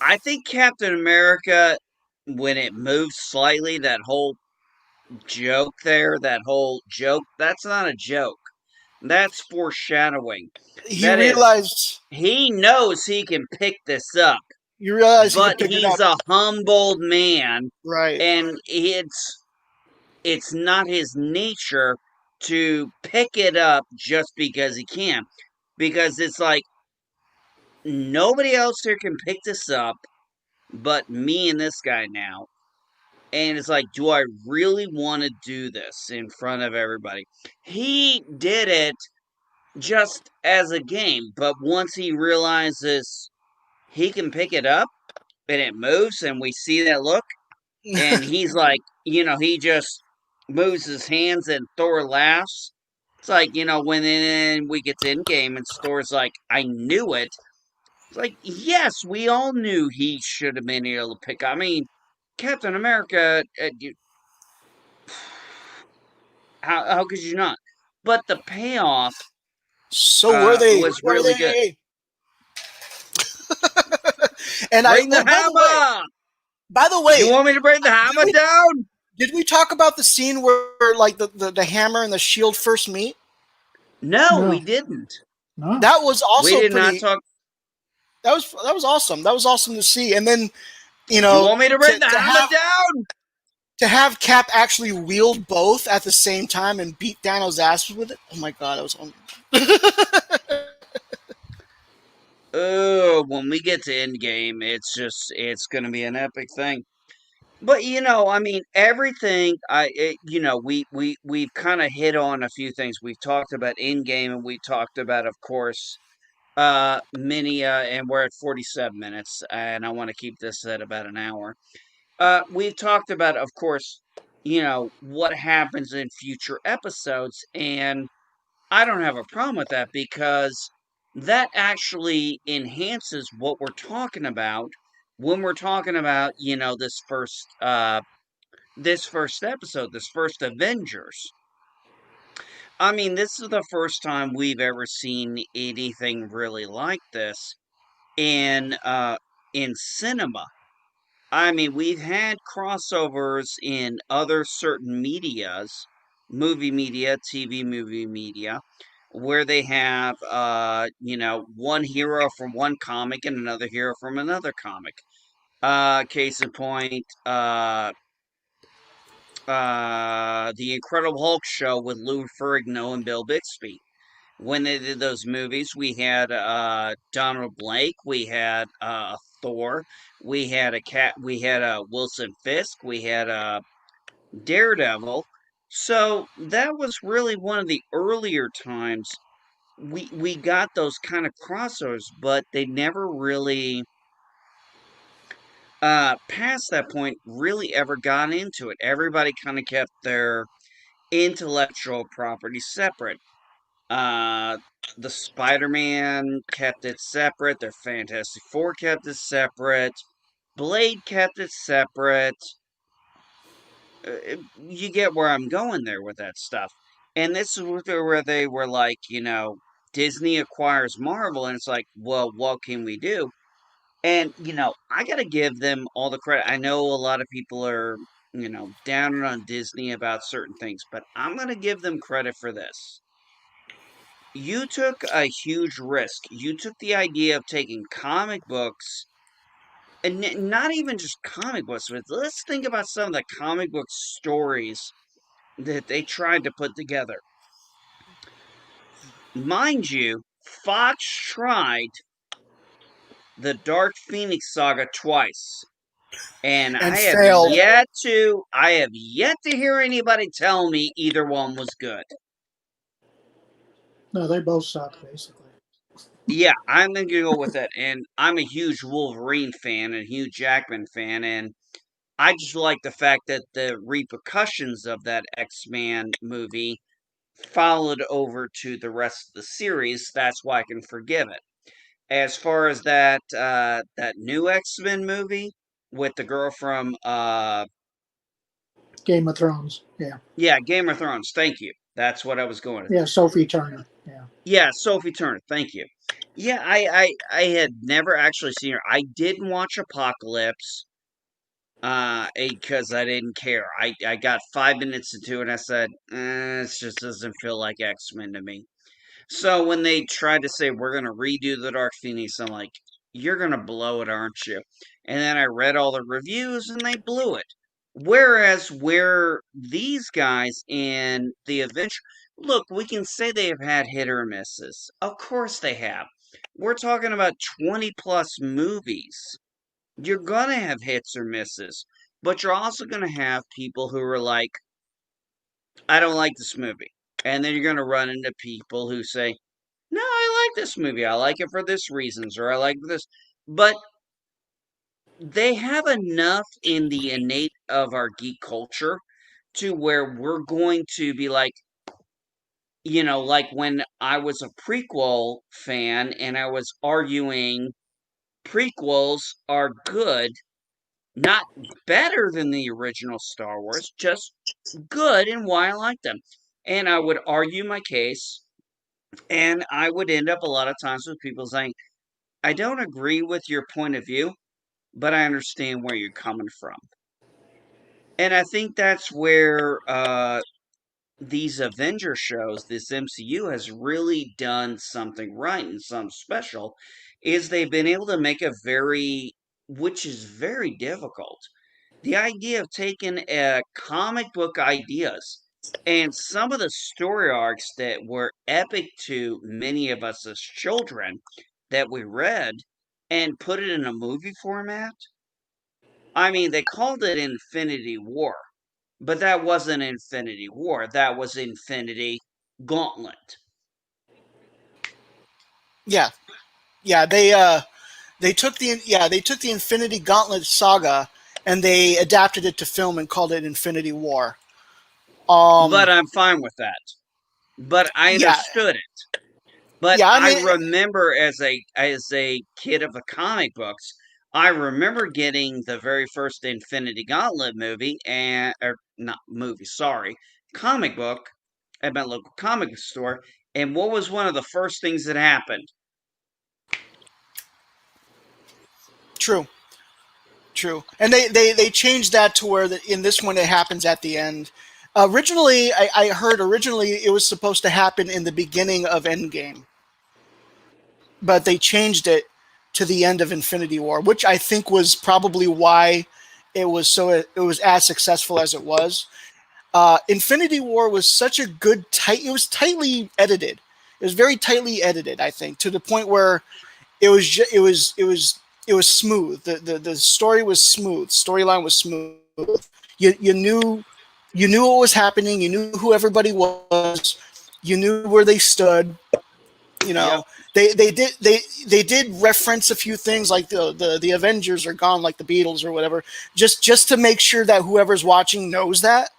I think Captain America, when it moves slightly, that whole joke there, that whole joke, that's not a joke. That's foreshadowing. He That is, realized he knows he can pick this up, he realized he but could pick it he's up. a humbled man, Right. and it's not his nature to pick it up just because he can. Because it's like nobody else here can pick this up but me and this guy now. And it's like, do I really want to do this in front of everybody? He did it just as a game, but once he realizes he can pick it up and it moves and we see that look, and he's like, he just moves his hands and Thor laughs. It's like, when then we get to Endgame and Thor's like, I knew it. It's like, yes, we all knew he should have been able to pick. I mean, Captain America, how could you not? But the payoff So were they? was Were really good. they? And I. Bring the Oh, hammer. by the You way, want me to bring the did hammer we down? did we talk about the scene where like the hammer and the shield first meet? No, we no, didn't. no, That was We also did not pretty. talk. That was awesome. That was awesome to see. And then You want me to bring to the to hammer have down? to have Cap actually wield both at the same time and beat Thanos' ass with it. Oh my god, that was on. Oh, when we get to Endgame, it's gonna be an epic thing. But I mean, everything. We've kind of hit on a few things. We've talked about Endgame, and we talked about, of course, Minia, and we're at 47 minutes, and I want to keep this at about an hour. We've talked about, of course, what happens in future episodes, and I don't have a problem with that because that actually enhances what we're talking about when we're talking about, this first episode, this first Avengers. I mean, this is the first time we've ever seen anything really like this in cinema. I mean, we've had crossovers in other certain medias, movie media, TV movie media, where they have one hero from one comic and another hero from another comic. Case in point, the Incredible Hulk show with Lou Ferrigno and Bill Bixby. When they did those movies, we had Donald Blake, we had Thor, we had Wilson Fisk, we had Daredevil. So that was really one of the earlier times we got those kind of crossovers, but they never really past that point really ever got into it. Everybody kind of kept their intellectual property separate. Uh, the Spider-Man kept it separate. The Fantastic Four kept it separate. Blade kept it separate. You get where I'm going there with that stuff. And this is where they were like, Disney acquires Marvel, and it's like, well, what can we do? And I got to give them all the credit. I know a lot of people are, down on Disney about certain things, but I'm going to give them credit for this. you took a huge risk. You took the idea of taking comic books, and not even just comic books, but let's think about some of the comic book stories that they tried to put together. Mind you, Fox tried the Dark Phoenix saga twice, and and failed. I have yet to hear anybody tell me either one was good. No, they both suck basically. Yeah, I'm gonna go with it. And I'm a huge Wolverine fan and Hugh Jackman fan, and I just like the fact that the repercussions of that X-Men movie followed over to the rest of the series. That's why I can forgive it. As far as that new X-Men movie with the girl from Game of Thrones. Yeah. yeah, Game of Thrones, thank you. That's what I was going with. Yeah, Sophie Turner. Yeah. Yeah, Sophie Turner, thank you. Yeah, I had never actually seen her. I did watch Apocalypse, because I didn't care. I got 5 minutes into it and I said, it just doesn't feel like X-Men to me. So when they tried to say we're gonna redo the Dark Phoenix, I'm like, you're gonna blow it, aren't you? And then I read all the reviews and they blew it. Whereas where these guys in the Avenger, look, we can say they have had hit or misses. Of course they have. We're talking about 20 plus movies. You're gonna have hits or misses, but you're also gonna have people who are like, I don't like this movie. And then you're gonna run into people who say, no, I like this movie. I like it for this reasons, or I like this. But they have enough in the innate of our geek culture to where we're going to be like, like when I was a prequel fan and I was arguing prequels are good, not better than the original Star Wars, just good and why I like them. And I would argue my case, and I would end up a lot of times with people saying, I don't agree with your point of view, but I understand where you're coming from. And I think that's where these Avenger shows, this MCU has really done something right and something special, is they've been able to make a which is very difficult. The idea of taking comic book ideas and some of the story arcs that were epic to many of us as children that we read and put it in a movie format. I mean, they called it Infinity War, but that wasn't Infinity War. That was Infinity Gauntlet. Yeah, yeah. They took the Infinity Gauntlet saga and they adapted it to film and called it Infinity War. But Um, I'm fine with that. But I yeah, understood it. But yeah. I I mean, remember as a kid of the comic books, I remember getting the very first Infinity Gauntlet movie and or not movie, sorry, comic book at my local comic book store. And what was one of the first things that happened? true, true. And they changed that to where in this one it happens at the end. Originally, I heard originally it was supposed to happen in the beginning of Endgame, but they changed it to the end of Infinity War, which I think was probably why it was as successful as it was. Infinity War was such a good it was tightly edited. It was very tightly edited, I think, to the point where it was smooth. The story was smooth. Storyline was smooth. You knew what was happening. You knew who everybody was. You knew where they stood. You Yep. know, they did reference a few things like the Avengers are gone, like the Beatles or whatever, just to make sure that whoever's watching knows that.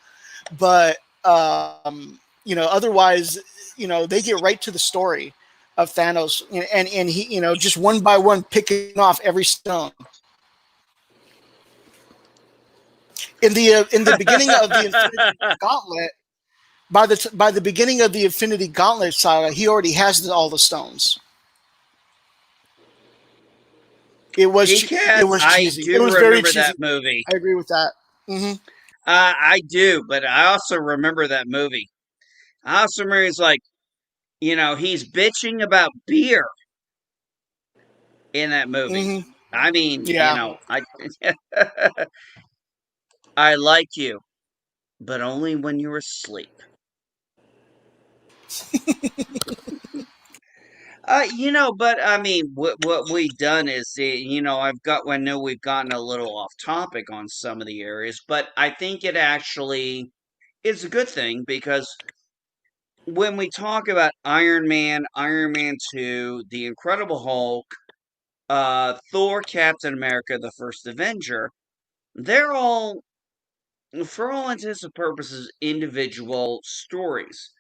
But otherwise, they get right to the story of Thanos, and he, just one by one picking off every stone. In the beginning of the Infinity Gauntlet, by the beginning of the Infinity Gauntlet saga, he already has all the stones. It Peacat, was I cheesy. It do was very remember cheesy. that movie. I agree with that. Hmm. I do, but I also remember that movie. I also remember it's like, He's bitching about beer in that movie. Hmm. I mean, Yeah. I I like you, but only when you're asleep. But I mean, what we've done is, I know we've gotten a little off topic on some of the areas, but I think it actually is a good thing because when we talk about Iron Man, Iron Man 2, The Incredible Hulk, Thor, Captain America, the first Avenger, they're all, for all intents and purposes, individual stories,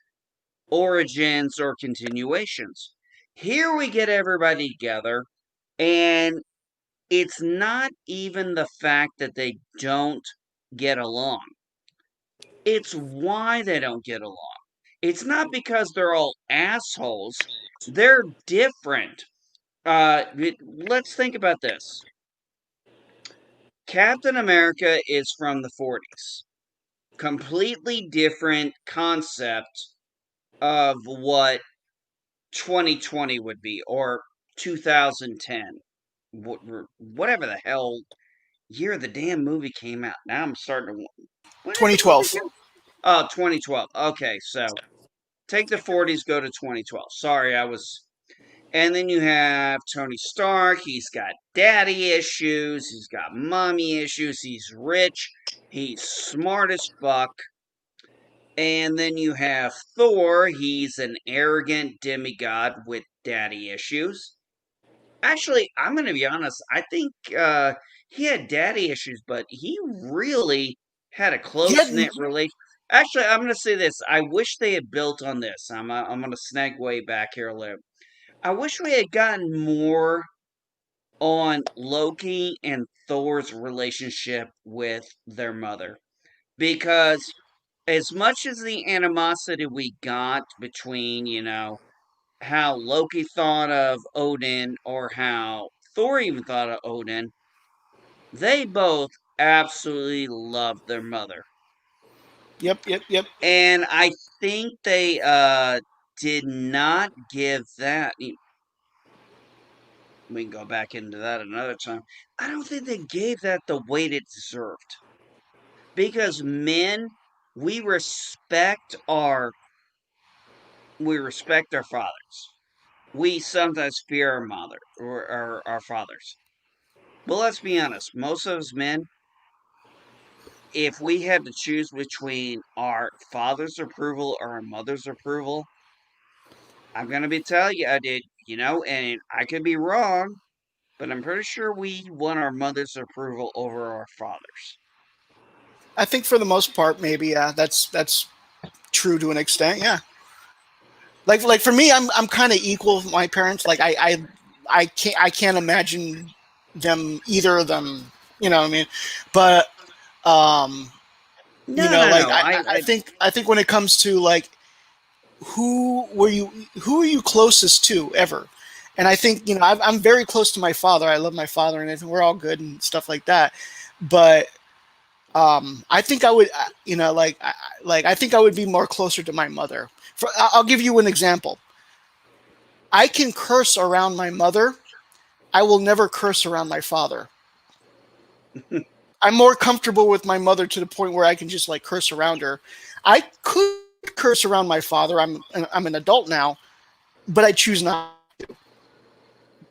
origins, or continuations. Here we get everybody together, and it's not even the fact that they don't get along, it's why they don't get along. It's not because they're all assholes, they're different. Let's think about this. Captain America is from the 40s. Completely different concept of what 2020 would be, or 2010. Whatever the hell year the damn movie came out. Now I'm starting to. When did the movie 2012. come? Oh, 2012. Okay, so take the 40s, go to 2012. Sorry, I was. And then you have Tony Stark. He's got daddy issues. He's got mommy issues. He's rich. He's smart as fuck. And then you have Thor. He's an arrogant demigod with daddy issues. Actually, I'm going to be honest. I think he had daddy issues, but he really had a He close had knit relation. Actually, I'm going to say this. I wish they had built on this. I'm going to snag way back here a little. I wish we had gotten more on Loki and Thor's relationship with their mother. Because as much as the animosity we got between, how Loki thought of Odin or how Thor even thought of Odin, they both absolutely loved their mother. Yep, yep, yep. And I think they did not give that. We can go back into that another time. I don't think they gave that the weight it deserved. Because men, we respect our we respect our fathers. We sometimes fear our mother or our fathers. But let's be honest, most of us men, if we had to choose between our father's approval or our mother's approval, I'm gonna be telling you I did, and I could be wrong, but I'm pretty sure we want our mother's approval over our father's. I think for the most part, maybe that's true to an extent. Yeah, like for me, I'm kind of equal with my parents. Like I can't imagine them, either of them. You know what I mean? But um, No, no, like no. I think when it comes to like who were you who are you closest to ever? And I think I'm very close to my father. I love my father, and we're all good and stuff like that. But I think I would, I think I would be more closer to my mother. I'll give you an example. I can curse around my mother. I will never curse around my father. I'm more comfortable with my mother to the point where I can just like curse around her. I could curse around my father. I'm an adult now, but I choose not,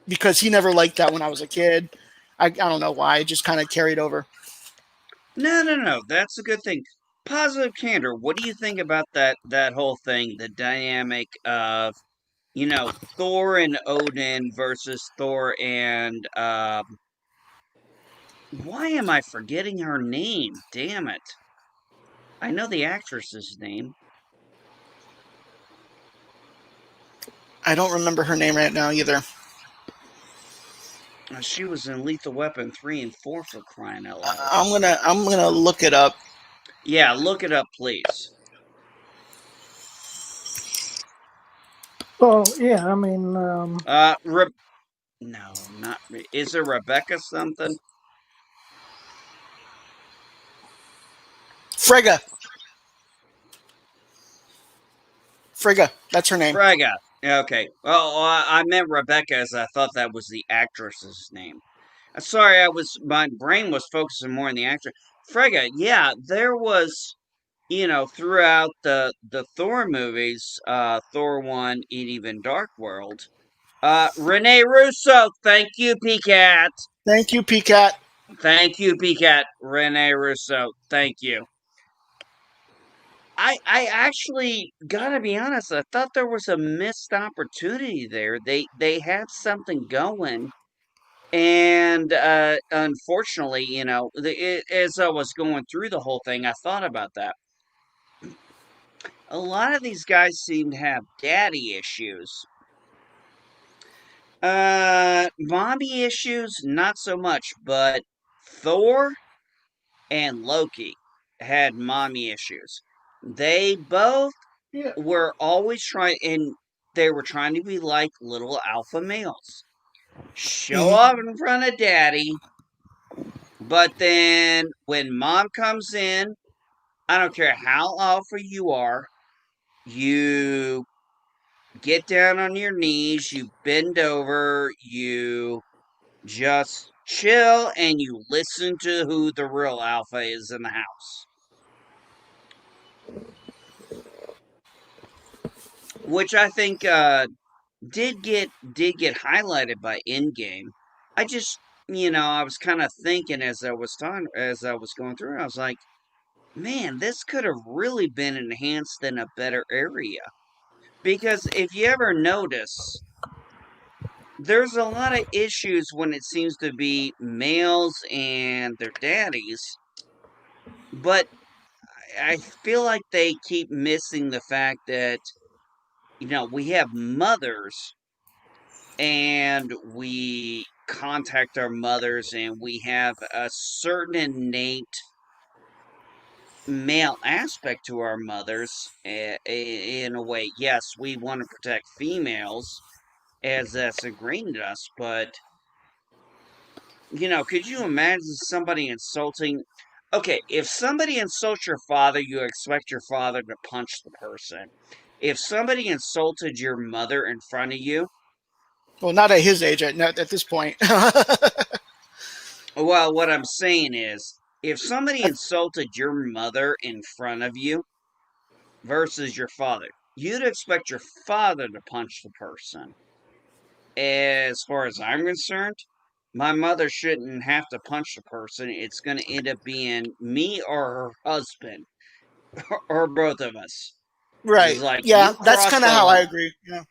because he never liked that when I was a kid. I don't know why. It just kind of carried over. No, no, no. That's a good thing. Positive candor. What do you think about that whole thing? The dynamic of Thor and Odin versus Thor and why am I forgetting her name? Damn it! I know the actress's name. I don't remember her name right now either. She was in Lethal Weapon 3 and 4 for crying out loud. I'm gonna look it up. Yeah, look it up, please. Well, yeah, I mean, No, not. Is it Rebecca something? Frigga. Frigga. That's her name. Frega. Okay. Well, I meant Rebecca as I thought that was the actress's name. Sorry, my brain was focusing more on the actor. Frega. Yeah, there was, throughout the Thor movies, Thor 1 and even Dark World. Rene Russo. Thank you, PCAT. Thank you, PCAT. Thank you, PCAT. Rene Russo. Thank you. I actually gotta be honest. I thought there was a missed opportunity there. They had something going, and unfortunately, as I was going through the whole thing, I thought about that. A lot of these guys seem to have daddy issues. Mommy issues, not so much, but Thor and Loki had mommy issues. They both Yeah. were always trying, and they were trying to be like little alpha males. Show Mm-hmm. off in front of daddy, but then when mom comes in, I don't care how alpha you are, you get down on your knees, you bend over, you just chill, and you listen to who the real alpha is in the house. Which I think did get highlighted by Endgame. I just I was kind of thinking as I was going through, I was like, man, this could have really been enhanced in a better area. Because if you ever notice, there's a lot of issues when it seems to be males and their daddies, but I feel like they keep missing the fact that we have mothers and we contact our mothers and we have a certain innate male aspect to our mothers in a way. Yes, we want to protect females as that's ingrained in us, but could you imagine somebody insulting? Okay, if somebody insults your father, you expect your father to punch the person. If somebody insulted your mother in front of you, Well, not at his age, at this point. well, what I'm saying is, if somebody insulted your mother in front of you versus your father, you'd expect your father to punch the person. As far as I'm concerned, my mother shouldn't have to punch the person. It's going to end up being me or her husband, or both of us. It's Right. like, Yeah, you that's cross kind of the how I line. agree. Yeah,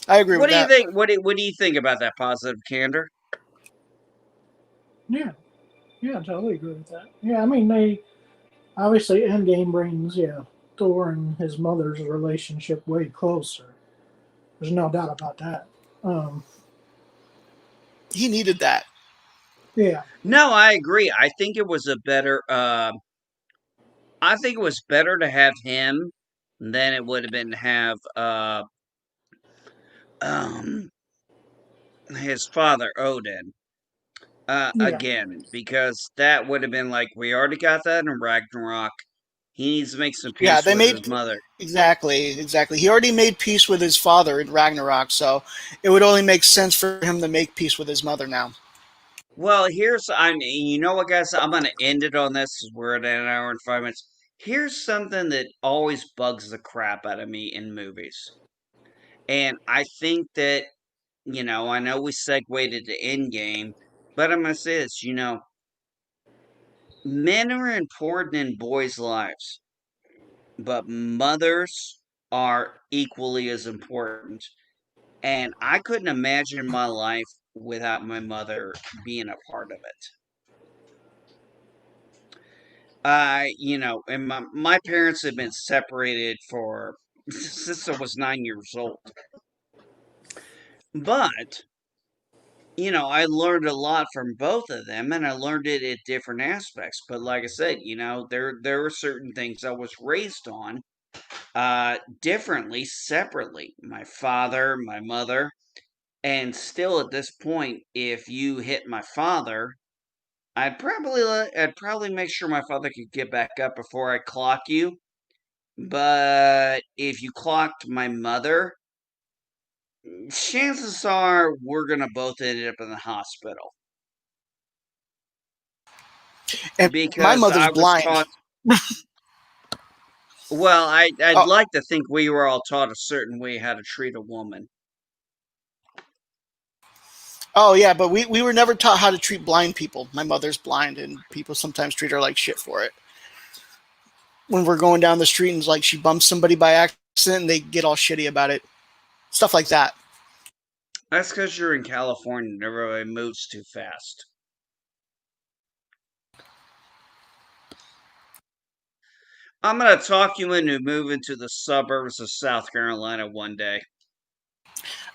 I agree What with do you that. think? What do you think about that positive candor? Yeah. Yeah, I totally agree with that. Yeah, I mean, they obviously Endgame brings, yeah, Thor and his mother's relationship way closer. There's no doubt about that. Um, He needed that. yeah, No, I agree. I think it was better to have him than it would have been to have um his father Odin yeah, again, because that would have been like, we already got that in Ragnarok. He needs to make some Yeah, peace they with made his mother. exactly. He already made peace with his father in Ragnarok, so it would only make sense for him to make peace with his mother now. Well, you know what, guys? I'm gonna end it on this. We're at an hour and 5 minutes. Here's something that always bugs the crap out of me in movies, and I think that I know we segued to Endgame, but I'm gonna say this. Men are important in boys' lives, but mothers are equally as important. And I couldn't imagine my life without my mother being a part of it. And my parents have been separated for since I was 9 years old. But, I learned a lot from both of them and I learned it at different aspects. But like I said, there were certain things I was raised on differently, separately. My father, my mother, and still at this point, if you hit my father, I'd probably make sure my father could get back up before I clock you, But if you clocked my mother, chances are we're gonna both end up in the hospital And my because mother's I was blind. taught. Well, I'd Oh, like to think we were all taught a certain way how to treat a woman. oh yeah, but we were never taught how to treat blind people. My mother's blind, and people sometimes treat her like shit for it. When we're going down the street and like she bumps somebody by accident, and they get all shitty about it. Stuff like that. That's because you're in California and everybody moves too fast. I'm gonna talk you into moving to the suburbs of South Carolina one day.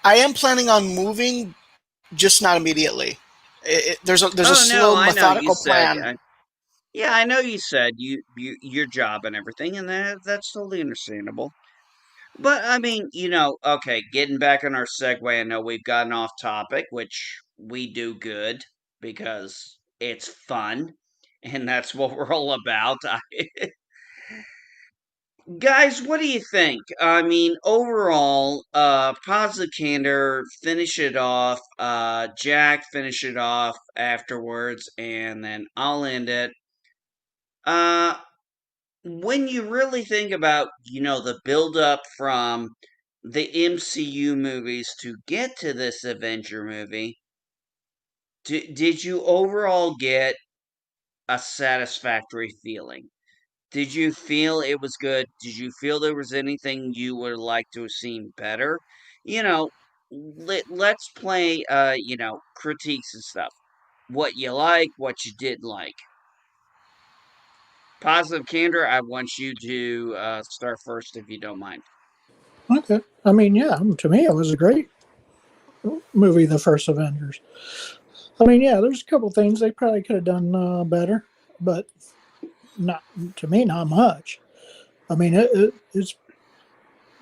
I am planning on moving, just not immediately. There's a Oh no, slow, I know you methodical said. plan. Yeah, I know you said your job and everything, and that's totally understandable. But I mean, okay, getting back on our segue, I know we've gotten off topic, which we do good because it's fun, and that's what we're all about. Guys, what do you think? I mean, overall, Positive Candor, finish it off. Jack, finish it off afterwards, and then I'll end it. Uh, when you really think about, the build up from the MCU movies to get to this Avenger movie, did you overall get a satisfactory feeling? Did you feel it was good? Did you feel there was anything you would like to have seen better? You know, let's play critiques and stuff. What you like, what you didn't like. Positive Candor, I want you to start first if you don't mind. Okay. I mean, yeah, to me, it was a great movie, the first Avengers. I mean, yeah, there's a couple things they probably could have done better, but not to me, not much. I mean, it's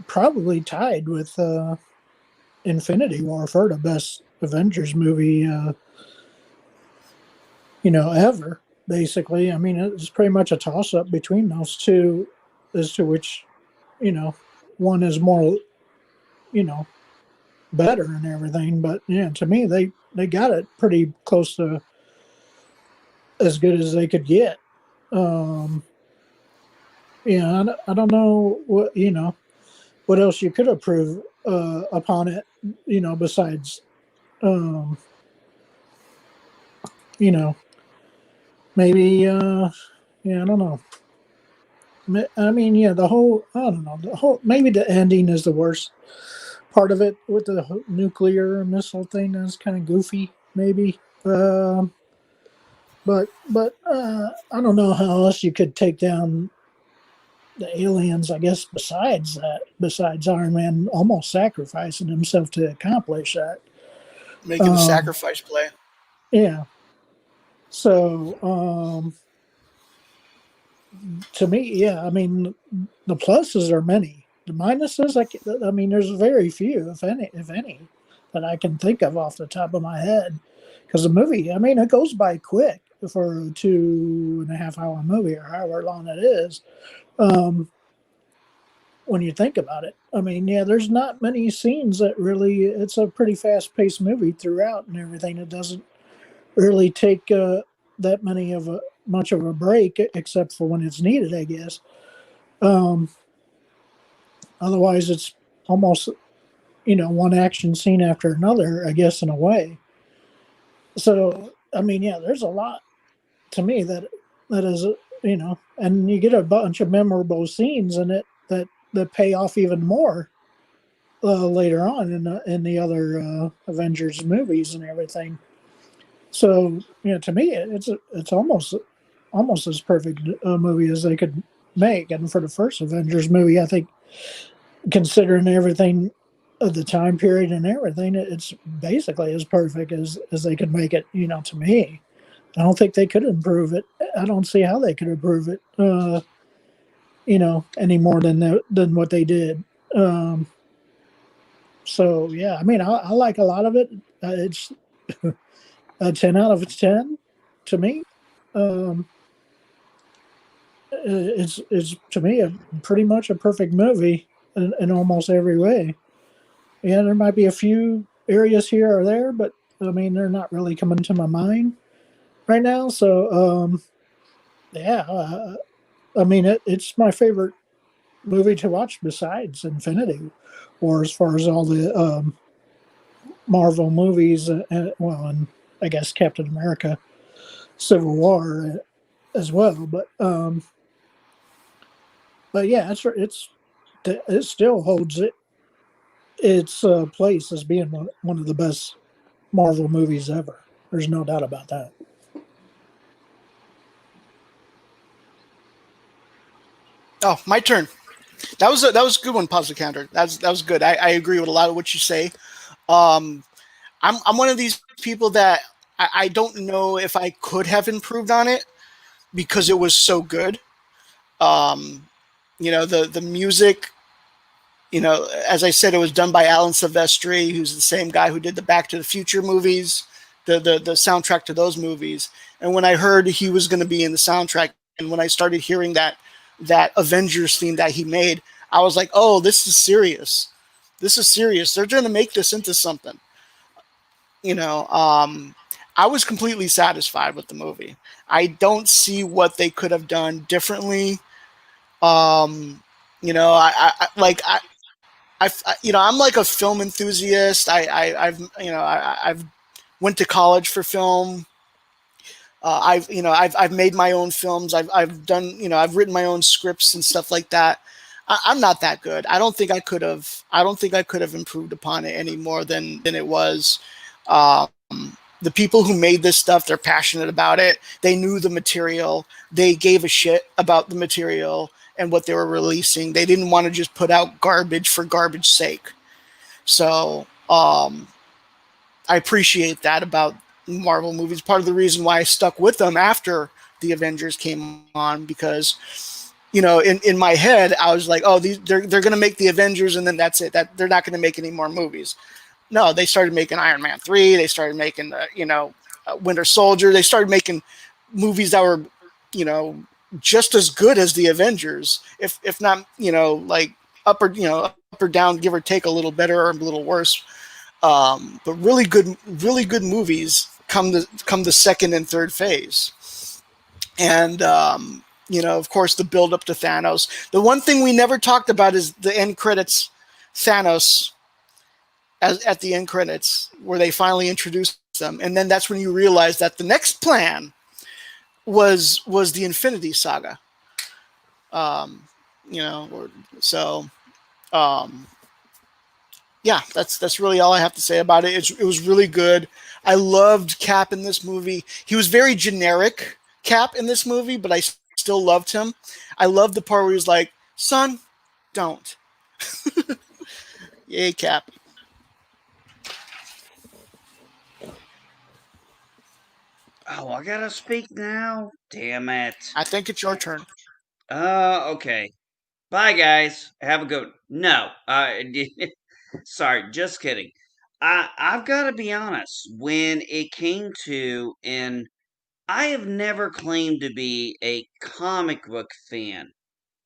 probably tied with Infinity War for the best Avengers movie, ever. Basically, I mean, it's pretty much a toss up between those two as to which, you know, one is more, you know, better and everything. But yeah, to me, they got it pretty close to as good as they could get. Um, yeah, I don't know what else you could improve upon it, besides um, you know maybe yeah, I don't know. I mean, yeah, I don't know, the whole maybe the ending is the worst part of it with the nuclear missile thing. That's kind of goofy, maybe. But I don't know how else you could take down the aliens. I guess besides Iron Man almost sacrificing himself to accomplish that. Making the Um, sacrifice play. yeah. So to me, yeah. I mean, the pluses are many. The minuses, I mean, there's very few, if any, that I can think of off the top of my head. Because the movie, I mean, it goes by quick for a 2.5 hour movie or however long it is. Um, when you think about it, I mean, yeah, there's not many scenes that really. It's a pretty fast paced movie throughout and everything. It doesn't really take that many of a much of a break, except for when it's needed, I guess. Um, Otherwise, it's almost one action scene after another, I guess, in a way. So I mean, yeah, there's a lot to me that is and you get a bunch of memorable scenes in it that pay off even more later on in the other Avengers movies and everything. So to me, it's almost as perfect a movie as they could make. And for the first Avengers movie, I think, considering everything of the time period and everything, it's basically as perfect as they could make it. To me, I don't think they could improve it. I don't see how they could improve it. Any more than what they did. Um, so yeah, I mean, I like a lot of it. It's a 10 out of 10 to me. Um, it's to me a pretty much a perfect movie in almost every way. Yeah, there might be a few areas here or there, but I mean they're not really coming to my mind right now. So yeah, I mean it's my favorite movie to watch besides Infinity War as far as all the Marvel movies. Well, and I guess Captain America, Civil War as well. But yeah, it still holds its place as being one of the best Marvel movies ever. There's no doubt about that. Oh, my turn. That was a good one, Puzzle Counter. That was good. I agree with a lot of what you say. Um, I'm one of these people that I don't know if I could have improved on it because it was so good. Um, the music. As I said, it was done by Alan Silvestri, who's the same guy who did the Back to the Future movies, the soundtrack to those movies. And when I heard he was going to be in the soundtrack, and when I started hearing that Avengers theme that he made, I was like, oh, this is serious. This is serious. They're going to make this into something. You know, um, I was completely satisfied with the movie. I don't see what they could have done differently. Um, you know, like I'm like a film enthusiast. I've went to college for film. I've made my own films. I've done, I've written my own scripts and stuff like that. I'm not that good. I don't think I could have. I don't think I could have improved upon it any more than it was. Um, the people who made this stuff, they're passionate about it. They knew the material. They gave a shit about the material and what they were releasing. They didn't want to just put out garbage for garbage sake. So I appreciate that about Marvel movies. Part of the reason why I stuck with them after the Avengers came on, because in my head I was like, oh, they're going to make the Avengers and then that's it. That they're not going to make any more movies. No, they started making Iron Man 3. They started making Winter Soldier. They started making movies that were you know just as good as the Avengers, if not like up or down, give or take, a little better or a little worse. But really good movies come the second and third phase, and of course, the build up to Thanos. The one thing we never talked about is the end credits. Thanos at the end credits, where they finally introduced them, and then that's when you realize that the next plan was the Infinity Saga. Um, so um, yeah, that's really all I have to say about it. It was really good. I loved Cap in this movie. He was very generic Cap in this movie, but I still loved him. I loved the part where he was like, "Son, don't." Yay, Cap. Oh, I gotta speak now. Damn it. I think it's your turn. Okay. Bye, guys. Have a good. No. Sorry. Just kidding. I've got to be honest. When it came to, and I have never claimed to be a comic book fan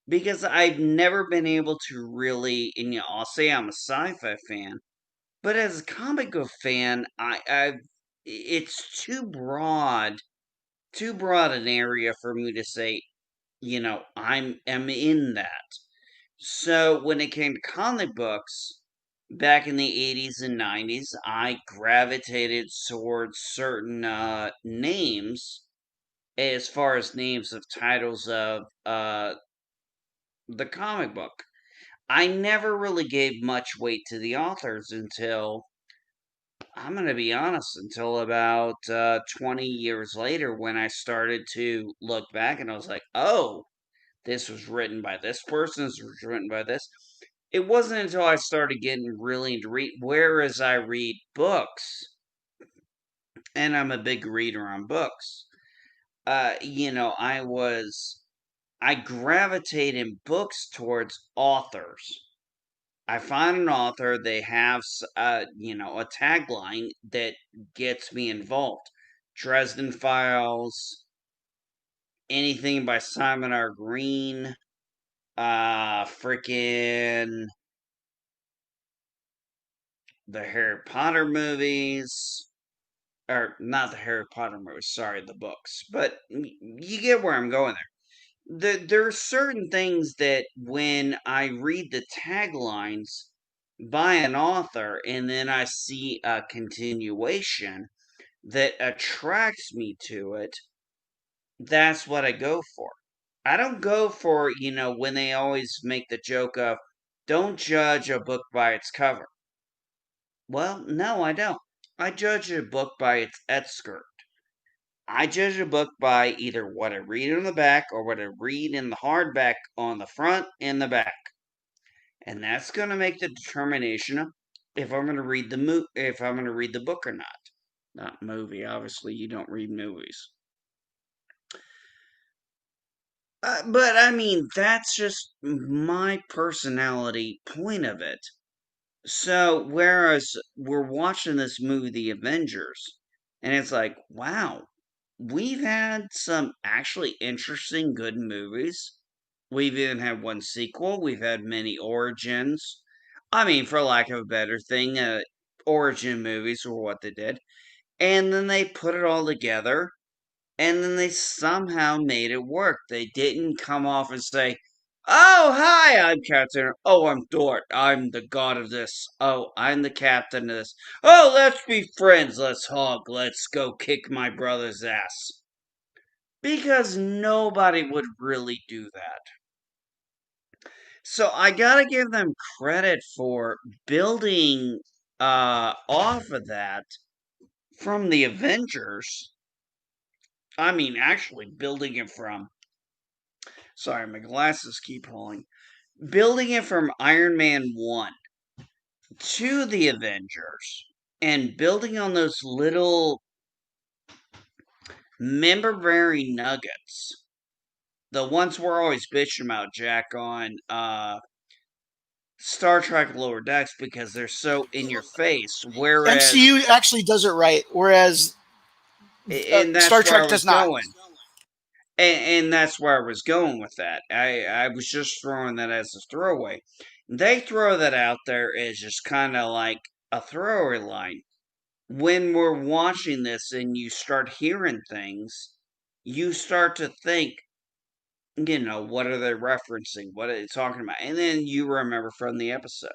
because I've never been able to really. And I'll say I'm a sci-fi fan, but as a comic book fan, it's too broad an area for me to say, am in that. So when it came to comic books back in the 80s and 90s, I gravitated towards certain names as far as names of titles of the comic book. I never really gave much weight to the authors until, I'm going to be honest, until about 20 years later when I started to look back and I was like, oh, this was written by this person, this was written by this. It wasn't until I started getting really into read, whereas I read books, and I'm a big reader on books. I gravitate in books towards authors. I find an author, they have, a tagline that gets me involved. Dresden Files, anything by Simon R. Green. Freaking the Harry Potter movies. Or not the Harry Potter movies, sorry, the books. But you get where I'm going there. There are certain things that when I read the taglines by an author and then I see a continuation that attracts me to it, that's what I go for. I don't go for, when they always make the joke of, don't judge a book by its cover. Well, no, I don't. I judge a book by its excerpt. I judge a book by either what I read on the back or what I read in the hardback on the front and the back. And that's going to make the determination of if I'm going to read if I'm going to read the book or not. Not movie, obviously you don't read movies. But I mean, that's just my personality point of it. So, whereas we're watching this movie, The Avengers, and it's like, wow, we've had some actually interesting, good movies. We've even had one sequel. We've had many origins. I mean, for lack of a better thing, origin movies were what they did. And then they put it all together and then they somehow made it work. They didn't come off and say, "Oh, hi, I'm Captain. Oh, I'm Dort. I'm the god of this. Oh, I'm the captain of this. Oh, let's be friends. Let's hug. Let's go kick my brother's ass." Because nobody would really do that. So I gotta give them credit for building off of that from the Avengers. I mean, actually building it from. Sorry, my glasses keep pulling. Building it from Iron Man 1 to the Avengers and building on those little member bearing nuggets. The ones we're always bitching about, Jack, on Star Trek Lower Decks because they're so in your face. Whereas, MCU actually does it right, whereas and that's Star where Trek I was does not. going. And that's where I was going with that. I was just throwing that as a throwaway. They throw that out there as just kind of like a throwaway line. When we're watching this and you start hearing things, you start to think, what are they referencing? What are they talking about? And then you remember from the episode.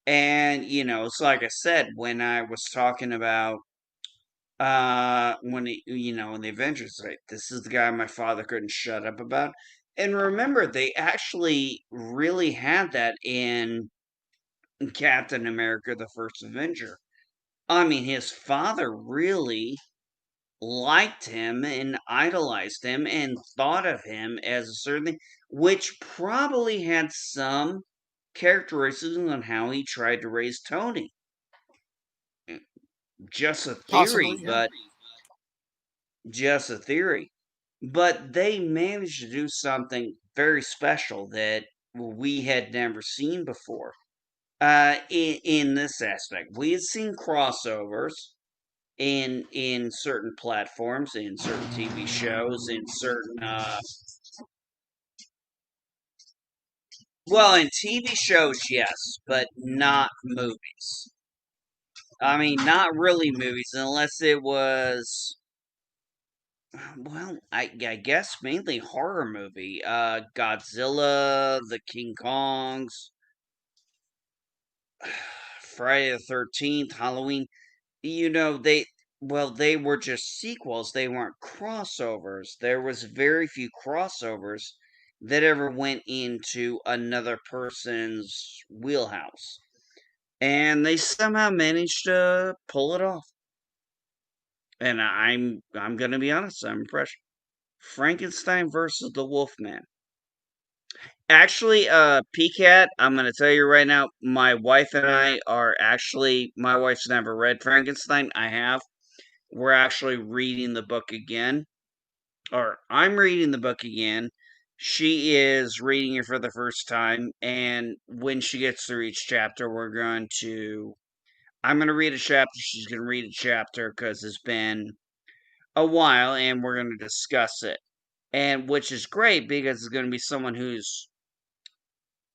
And, it's like I said, when I was talking about when in the Avengers, like, this is the guy my father couldn't shut up about. And remember, they actually really had that in Captain America: The First Avenger. I mean, his father really liked him and idolized him and thought of him as a certain thing, which probably had some characteristics on how he tried to raise Tony. Just a theory, Possibly, yeah. but just a theory. But they managed to do something very special that we had never seen before. In this aspect, we had seen crossovers in certain platforms, in certain TV shows, in certain well, in TV shows, yes, but not movies. I mean, not really movies, unless it was, well, I guess mainly horror movie. Godzilla, the King Kongs, Friday the 13th, Halloween. They were just sequels. They weren't crossovers. There was very few crossovers that ever went into another person's wheelhouse. And they somehow managed to pull it off. And I'm gonna be honest, I'm impressed. Frankenstein versus the Wolfman. Actually, PCAT, I'm gonna tell you right now, my wife and I are actually my wife's never read Frankenstein. I have. We're actually reading the book again. Or I'm reading the book again. She is reading it for the first time, and when she gets through each chapter, I'm gonna read a chapter, she's gonna read a chapter because it's been a while and we're gonna discuss it. and which is great because it's going to be someone who's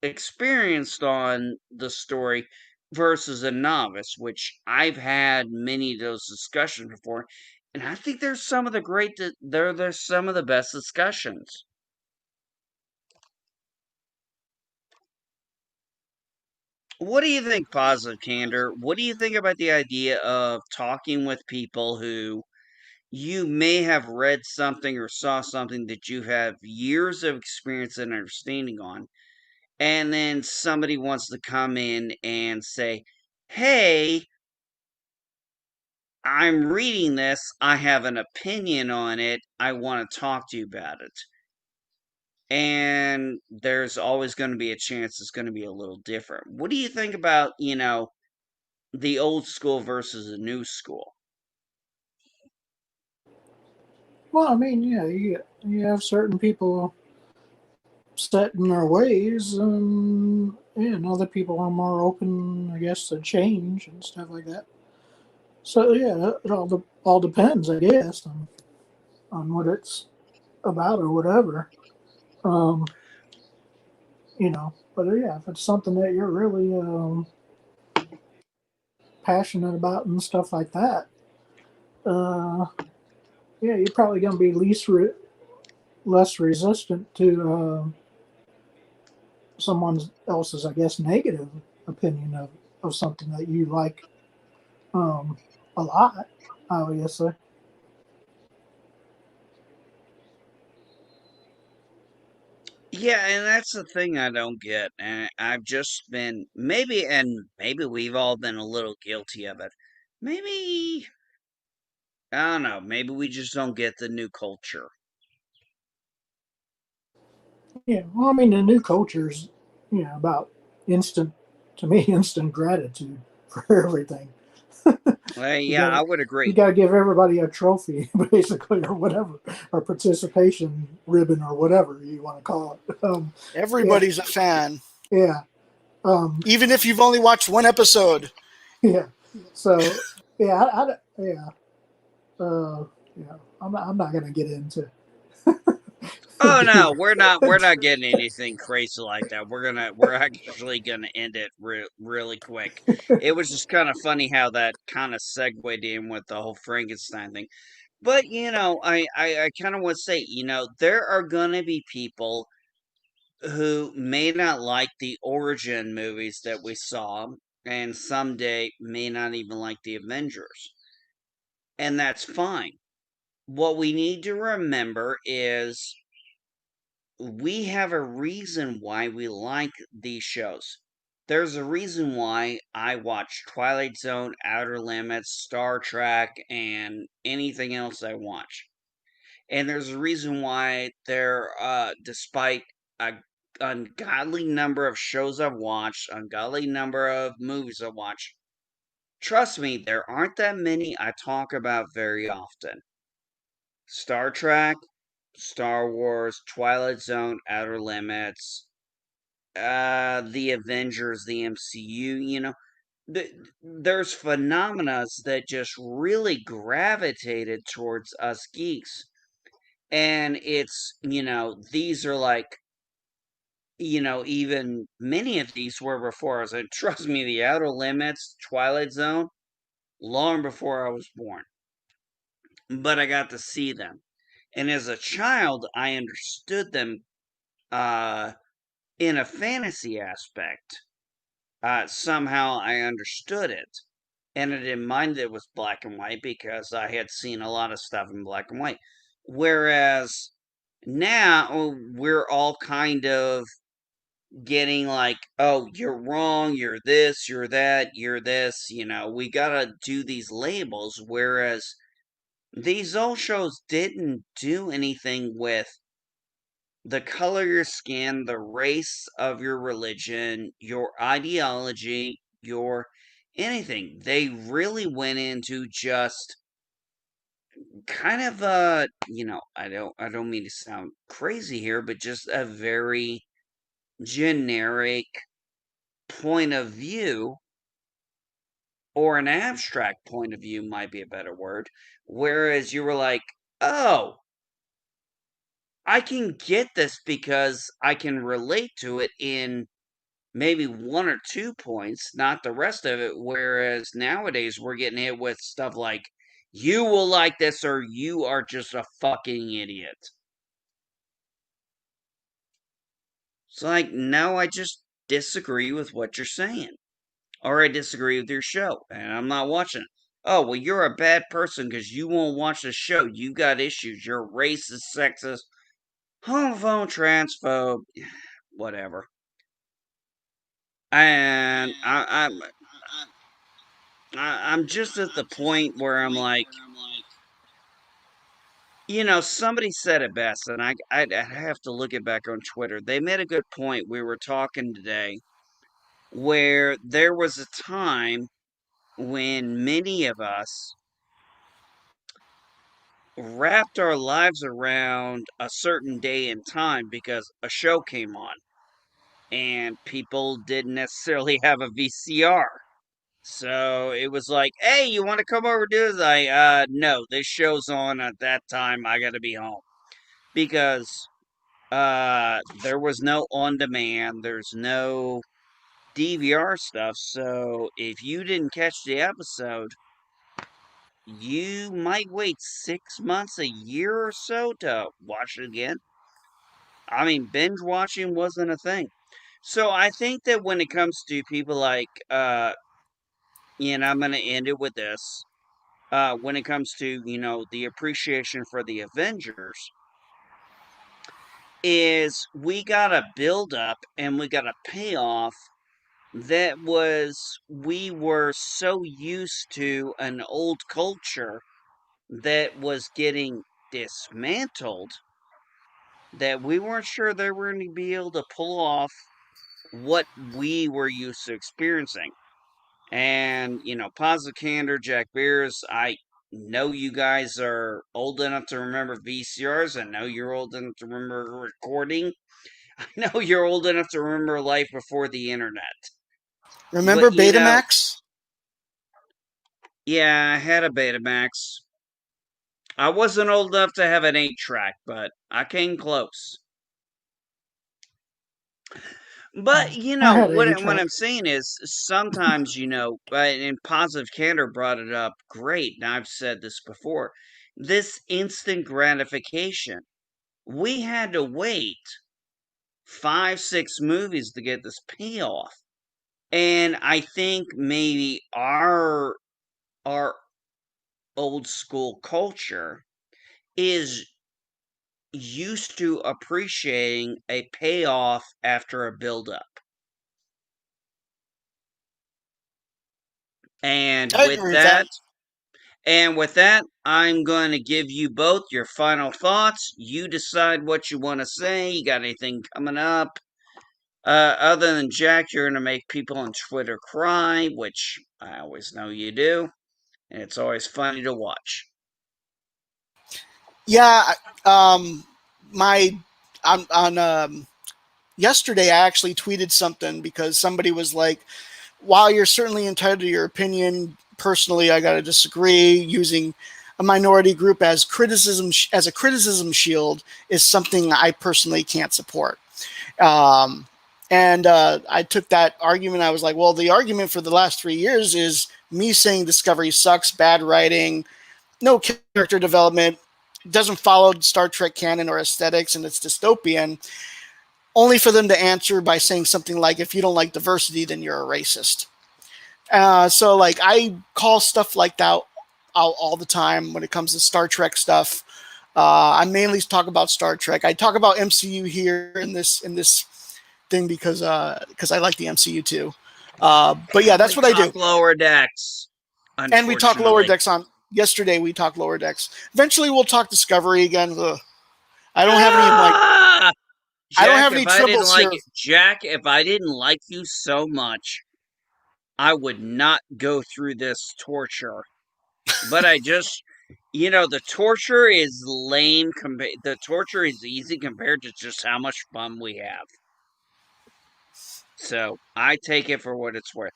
experienced on the story versus a novice, which I've had many of those discussions before, and I think there's some of the there's some of the best discussions. What do you think, Positive Candor? What do you think about the idea of talking with people who you may have read something or saw something that you have years of experience and understanding on, and then somebody wants to come in and say, "Hey, I'm reading this. I have an opinion on it. I want to talk to you about it." And there's always going to be a chance it's going to be a little different. What do you think about, the old school versus the new school? Well, I mean, yeah, you have certain people set in their ways, and other people are more open, I guess, to change and stuff like that. So yeah, it all depends, I guess, on what it's about or whatever. Um, but yeah, if it's something that you're really passionate about and stuff like that, uh, yeah, you're probably going to be less resistant to someone else's, I guess, negative opinion of something that you like um, a lot, obviously. Yeah, and that's the thing I don't get. And I've just been maybe we've all been a little guilty of it. Maybe I don't know, maybe we just don't get the new culture. Yeah, well, I mean, the new culture's, about instant, to me, instant gratitude for everything. You Yeah, got I would you agree. got to give everybody a trophy, basically, or whatever, or participation ribbon, or whatever you want to call it. Yeah, Everybody's a fan, yeah, um, even if you've only watched one episode. yeah. So, yeah, yeah, uh, yeah. I'm not gonna get into Oh no, the. we're not getting anything crazy like that. We're actually gonna end it really quick. It was just kind of funny how that kind of segued in with the whole Frankenstein thing. But I kind of want to say, there are gonna be people who may not like the origin movies that we saw, and someday may not even like the Avengers. And that's fine. What we need to remember is we have a reason why we like these shows. There's a reason why I watch Twilight Zone, Outer Limits, Star Trek, and anything else I watch. And there's a reason why despite a ungodly number of shows I've watched, ungodly number of movies I've watched, trust me, there aren't that many I talk about very often. Star Trek, Star Wars, Twilight Zone, Outer Limits, the Avengers, the MCU, there's phenomena that just really gravitated towards us geeks. And these are like, even many of these were before us. And trust me, the Outer Limits, Twilight Zone, long before I was born. But I got to see them. And as a child, I understood them uh, in a fantasy aspect. Somehow I understood it. And I didn't mind that it was black and white because I had seen a lot of stuff in black and white. Whereas now we're all kind of getting like, oh, you're wrong, you're this, you're that, you're this, we gotta do these labels. Whereas these old shows didn't do anything with the color of your skin, the race of your religion, your ideology, your anything. They really went into just kind of I don't mean to sound crazy here, but just a very generic point of view, or an abstract point of view might be a better word. Whereas you were like, oh, I can get this because I can relate to it in maybe 1 or 2 points, not the rest of it, whereas nowadays we're getting hit with stuff like, "You will like this or you are just a fucking idiot." It's like, no, I just disagree with what you're saying. Or I disagree with your show, and I'm not watching it. Oh, well, you're a bad person because you won't watch the show. You got issues. You're racist, sexist, homophobe, transphobe, whatever. And I'm just at the point where I'm like, somebody said it best, and I'd have to look it back on Twitter. They made a good point. We were talking today where there was a time when many of us wrapped our lives around a certain day and time because a show came on and people didn't necessarily have a VCR. So it was like, hey, you want to come over to this? No, this show's on at that time. I got to be home because there was no on demand, there's no DVR stuff. So if you didn't catch the episode, you might wait 6 months, a year or so to watch it again. I mean, binge watching wasn't a thing. So I think that when it comes to people like, I'm going to end it with this. When it comes to, the appreciation for the Avengers, is we got a build up and we got a payoff that we were so used to an old culture that was getting dismantled that we weren't sure they were going to be able to pull off what we were used to experiencing. And, Positive Candor, Jack Beers, I know you guys are old enough to remember VCRs. I know you're old enough to remember recording. I know you're old enough to remember life before the internet. Remember But, Betamax? yeah, I had a Betamax. I wasn't old enough to have an 8-track, but I came close. But I had what a what I'm track. saying is sometimes and Positive Candor brought it up great, and I've said this before. This instant gratification. We had to wait 5, 6 movies to get this payoff, and I think maybe our old school culture is used to appreciating a payoff after a buildup. And I with agree with that. that, I'm going to give you both your final thoughts. You decide what you want to say. You got anything coming up? Other than Jack, you're going to make people on Twitter cry, which I always know you do. And it's always funny to watch. Yeah, um, my on yesterday I actually tweeted something because somebody was like, while you're certainly entitled to your opinion, personally, I got to disagree. Using a minority group as a criticism shield is something I personally can't support. Um, and I took that argument. I was like, well, the argument for the last 3 years is me saying Discovery sucks, bad writing, no character development, doesn't follow Star Trek canon or aesthetics, and it's dystopian. Only for them to answer by saying something like, if you don't like diversity, then you're a racist. So like I call stuff like that out all the time when it comes to Star Trek stuff. I mainly talk about Star Trek. I talk about MCU here in this thing because I like the MCU too. But yeah, that's We what I do. talk lower decks, And we talk lower unfortunately. decks on yesterday. We talked lower decks. Eventually, we'll talk Discovery again. Ugh. I don't have any like Ah! I don't have any tribbles here. Jack, if I didn't like you so much, I would not go through this torture. But the torture is lame. The torture is easy compared to just how much fun we have. So I take it for what it's worth.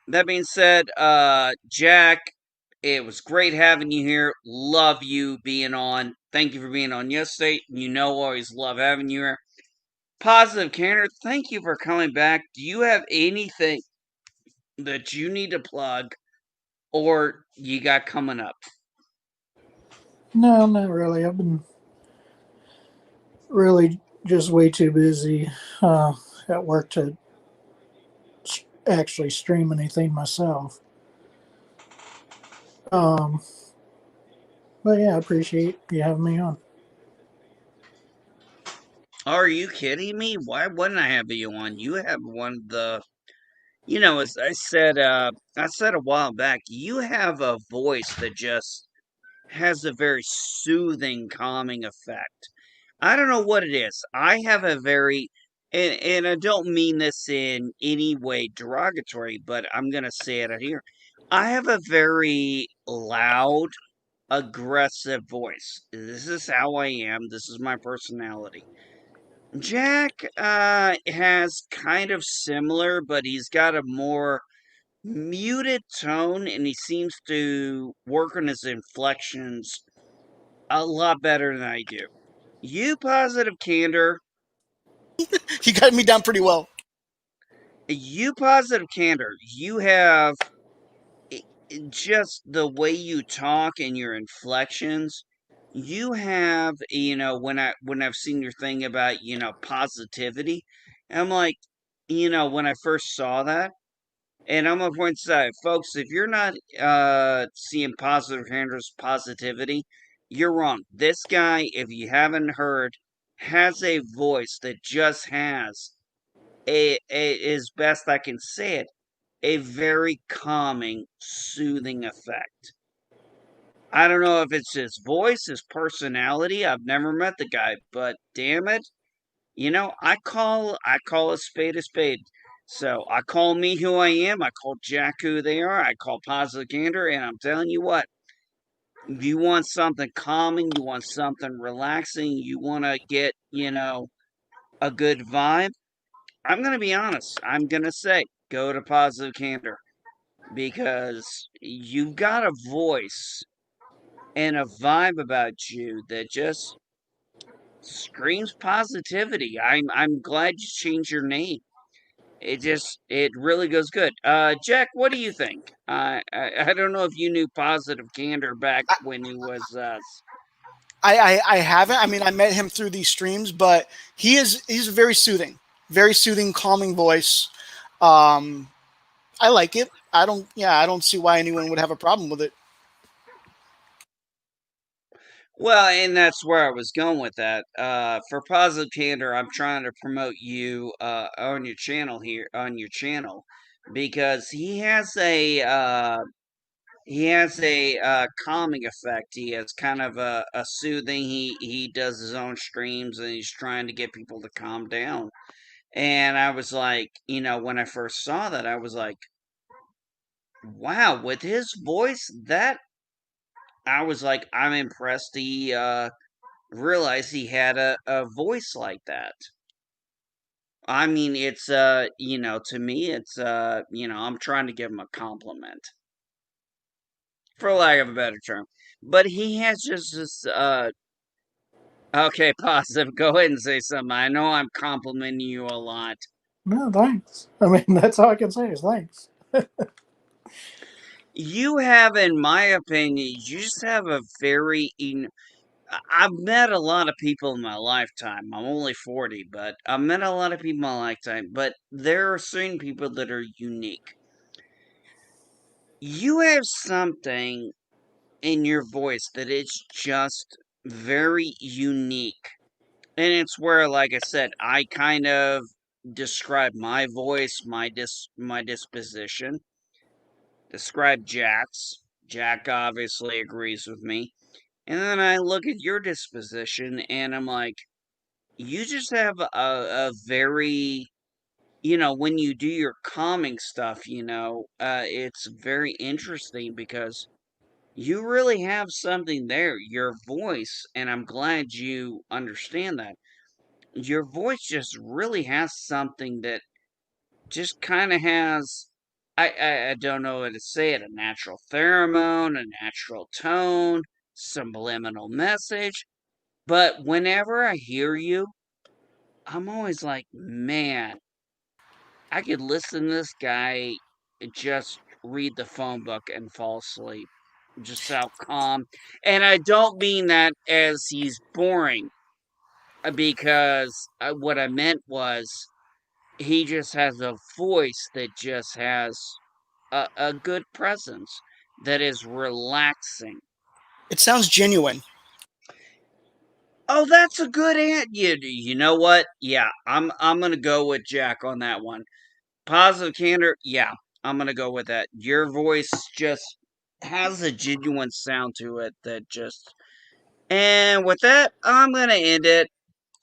That being said, Jack, It was great having you here. Love you being on. Thank you for being on yesterday. You know, always love having you here. Positive Canner, thank you for coming back. Do you have anything that you need to plug or you got coming up? No, not really. I've been really just way too busy at work to actually stream anything myself. Um, but yeah, I appreciate you having me on. Are you kidding me? Why wouldn't I have you on? You have one of the, you know, as I said a while back, you have a voice that just has a very soothing, calming effect. I don't know what it is. I have a very, and I don't mean this in any way derogatory, but I'm gonna say it out here. I have a very loud, aggressive voice. This is how I am. This is my personality. Jack has kind of similar, but he's got a more muted tone, and he seems to work on his inflections a lot better than I do. You positive candor, You got me down pretty well. you positive candor, you have just the way you talk and your inflections. You have, when I've seen your thing about, positivity, I'm like, when I first saw that, and I'm gonna point this out, folks. If you're not seeing positive Andrew's positivity, you're wrong. This guy, if you haven't heard, has a voice that just has as best I can say it, a very calming, soothing effect. I don't know if it's his voice, his personality. I've never met the guy, but damn it, I call a spade a spade. So I call me who I am. I call Jack who they are. I call Positive Gander, and I'm telling you what, if you want something calming, you want something relaxing, you want to get, a good vibe. I'm gonna be honest. I'm gonna say go to Positive Gander because you've got a voice and a vibe about you that just screams positivity. I'm glad you changed your name. It really goes good. Jack, what do you think? I don't know if you knew Positive Gander back when he was I haven't. I mean, I met him through these streams, but he's very soothing, calming voice. Um, I like it. I don't see why anyone would have a problem with it. well, and that's where I was going with that. For Positive Gander, I'm trying to promote you on your channel here on your channel because he has a calming effect. He has kind of a soothing. He does his own streams and he's trying to get people to calm down. And I was like, when I first saw that, I was like, wow, with his voice, that I was like, I'm impressed he realized he had a voice like that. I mean, it's to me it's I'm trying to give him a compliment for lack of a better term. But he has just this okay, positive. Go ahead and say something. I know I'm complimenting you a lot. No, thanks. I mean, that's all I can say is thanks. You have, in my opinion, you just have a very. I've met a lot of people in my lifetime. I'm only 40, but I've met a lot of people in my lifetime. But there are certain people that are unique. You have something in your voice that is just very unique. And it's where, like I said, I kind of describe my voice, my disposition, describe Jack's. Jack obviously agrees with me. And then I look at your disposition and I'm like, you just have a very, when you do your calming stuff, it's very interesting because you really have something there. Your voice, and I'm glad you understand that. Your voice just really has something that just kind of has I don't know what to say it. A natural pheromone, a natural tone, subliminal message. But whenever I hear you, I'm always like, man, I could listen to this guy just read the phone book and fall asleep. Just how calm. And I don't mean that as he's boring, because what I meant was he just has a voice that just has a good presence that is relaxing. It sounds genuine. Oh, that's a good ant. You know what? Yeah, I'm gonna go with Jack on that one. Positive candor. Yeah, I'm gonna go with that. Your voice just has a genuine sound to it that just. And with that, I'm gonna end it.